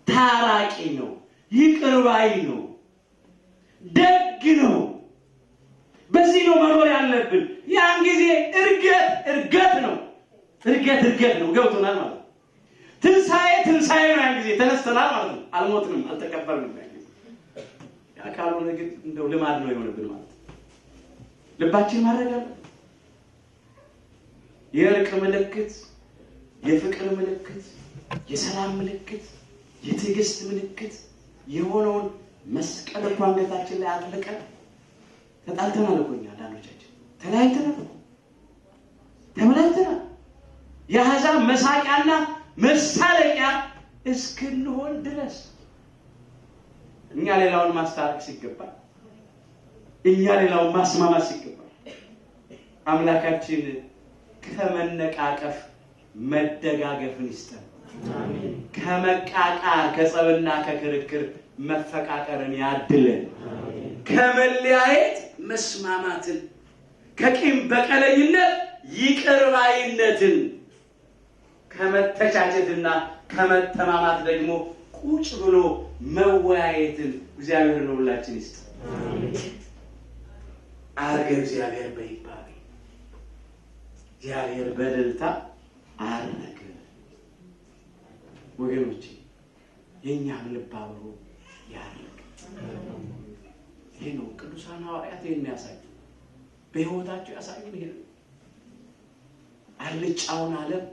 ታራቂ ነው፣ ይቅር ባይ ነው፣ ደግ ነው። በዚህ ነው መኖር ያለብን። ያን ጊዜ እርገት ነው። እርገት ነው። ገብቶናል ማለት ነው። ትንሳኤ ነው። ያን ጊዜ ተነስተናል ማለት ነው። አልሞትንም፣ አልተቀበርንም። ያን ጊዜ ያካሉ ነገር እንደው ልማድ ነው የሆነብን ማለት ነው። ልባችን ማረጋል የእርቅ ምልክት፣ የፍቅር ምልክት፣ የሰላም ምልክት፣ የትዕግስት ምልክት የሆነውን መስቀል እኮ አንገታችን ላይ አጥልቀን ተጣልተናል እኮ እኛ አንዳንዶቻችን ተመላልተናል። የአሕዛብ መሳቂያና መሳለቂያ እስክንሆን ድረስ እኛ ሌላውን ማስታረቅ ሲገባ፣ እኛ ሌላውን ማስማማት ሲገባ አምላካችን ከመነቃቀፍ መደጋገፍን ይስጠን። አሜን። ከመቃቃር ከጸብና ከክርክር መፈቃቀርን ያድለን። አሜን። ከመለያየት መስማማትን፣ ከቂም በቀለኝነት ይቅር ባይነትን፣ ከመተቻቸትና ከመተማማት ደግሞ ቁጭ ብሎ መወያየትን እግዚአብሔር ለሁላችን ይስጥ። አሜን። አርገ እግዚአብሔር በይባቤ እግዚአብሔር በእልልታ አረገ። ወገኖቼ የኛም ልብ አብሮ ያረገ። ይሄ ነው ቅዱሳን ሐዋርያት የሚያሳዩ በሕይወታቸው ያሳዩ። ይሄ አልጫውን ዓለም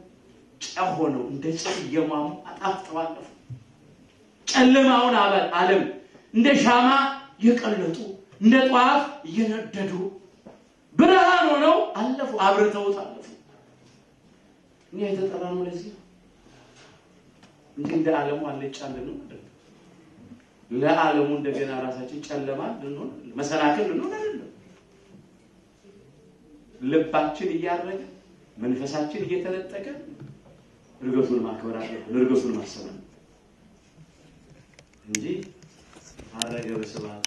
ጨው ሆነው እንደ ጨው እየሟሙ አጣፍጠው አለፉ። ጨለማውን ዓለም እንደ ሻማ የቀለጡ እንደ ጧፍ እየነደዱ ብርሃን ሆነው አለፉ። አብርተውት አለፉ። እኛ የተጠራነው ለዚህ ነው እንደ ዓለሙ አልጫ ልንሆን አይደለም። ለዓለሙ እንደገና ራሳችን ጨለማ ልንሆን መሰናክል ልንሆን አይደለም። ልባችን እያረገ መንፈሳችን እየተነጠቀ እርገቱን ማክበር አለብን። እርገቱን ማሰብ እንጂ አረገ በስብሐት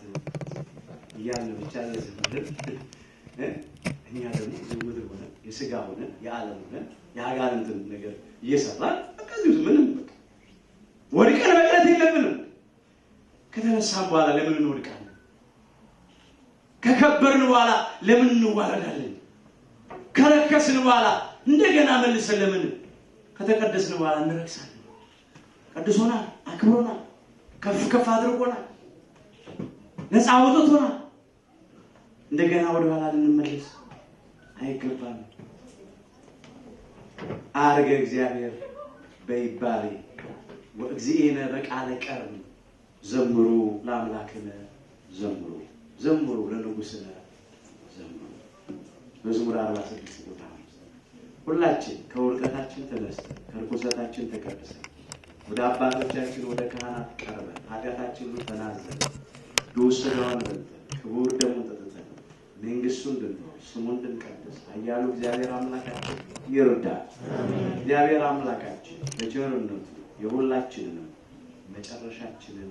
እያልን ብቻ ለዘመን እኛ ደግሞ ዝምር ሆነ የሥጋ ሆነ የዓለም ሆነ የአጋንንትን ነገር እየሰራን ከዚህ ምንም ወድቀን መቅረት የለብንም። ከተነሳን በኋላ ለምን እንወድቃለን? ከከበርን በኋላ ለምን እንዋረዳለን? ከረከስን በኋላ እንደገና መልሰን ለምን ከተቀደስን በኋላ እንረክሳለን? ቀድሶናል፣ አክብሮናል፣ ከፍ አድርጎናል፣ ነፃ አውጥቶናል። እንደገና ወደ ኋላ ልንመለስ አይገባም። አርገ እግዚአብሔር በይባቤ ወእግዚእነ በቃለ ቀርም ዘምሩ ለአምላክነ ዘምሩ ለንጉሥነ ዘምሩ። መዝሙር 46 ቁጥር 5 ሁላችን ከውድቀታችን ተነስተን ከርኩሰታችን ተቀድሰን ወደ አባቶቻችን ወደ ካህናት ቀርበን ኃጢአታችንን ተናዘን ቅዱስ ሥጋውን በልተን ክቡር ደሙን ጠጥተን መንግሥቱን እንድንወርስ ስሙን እንድንቀድስ ኃያሉ እግዚአብሔር አምላካችን ይርዳል። እግዚአብሔር አምላካችን በቸርነቱ የሁላችንንም መጨረሻችንን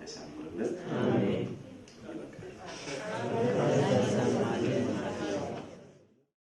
ያሳምርልን።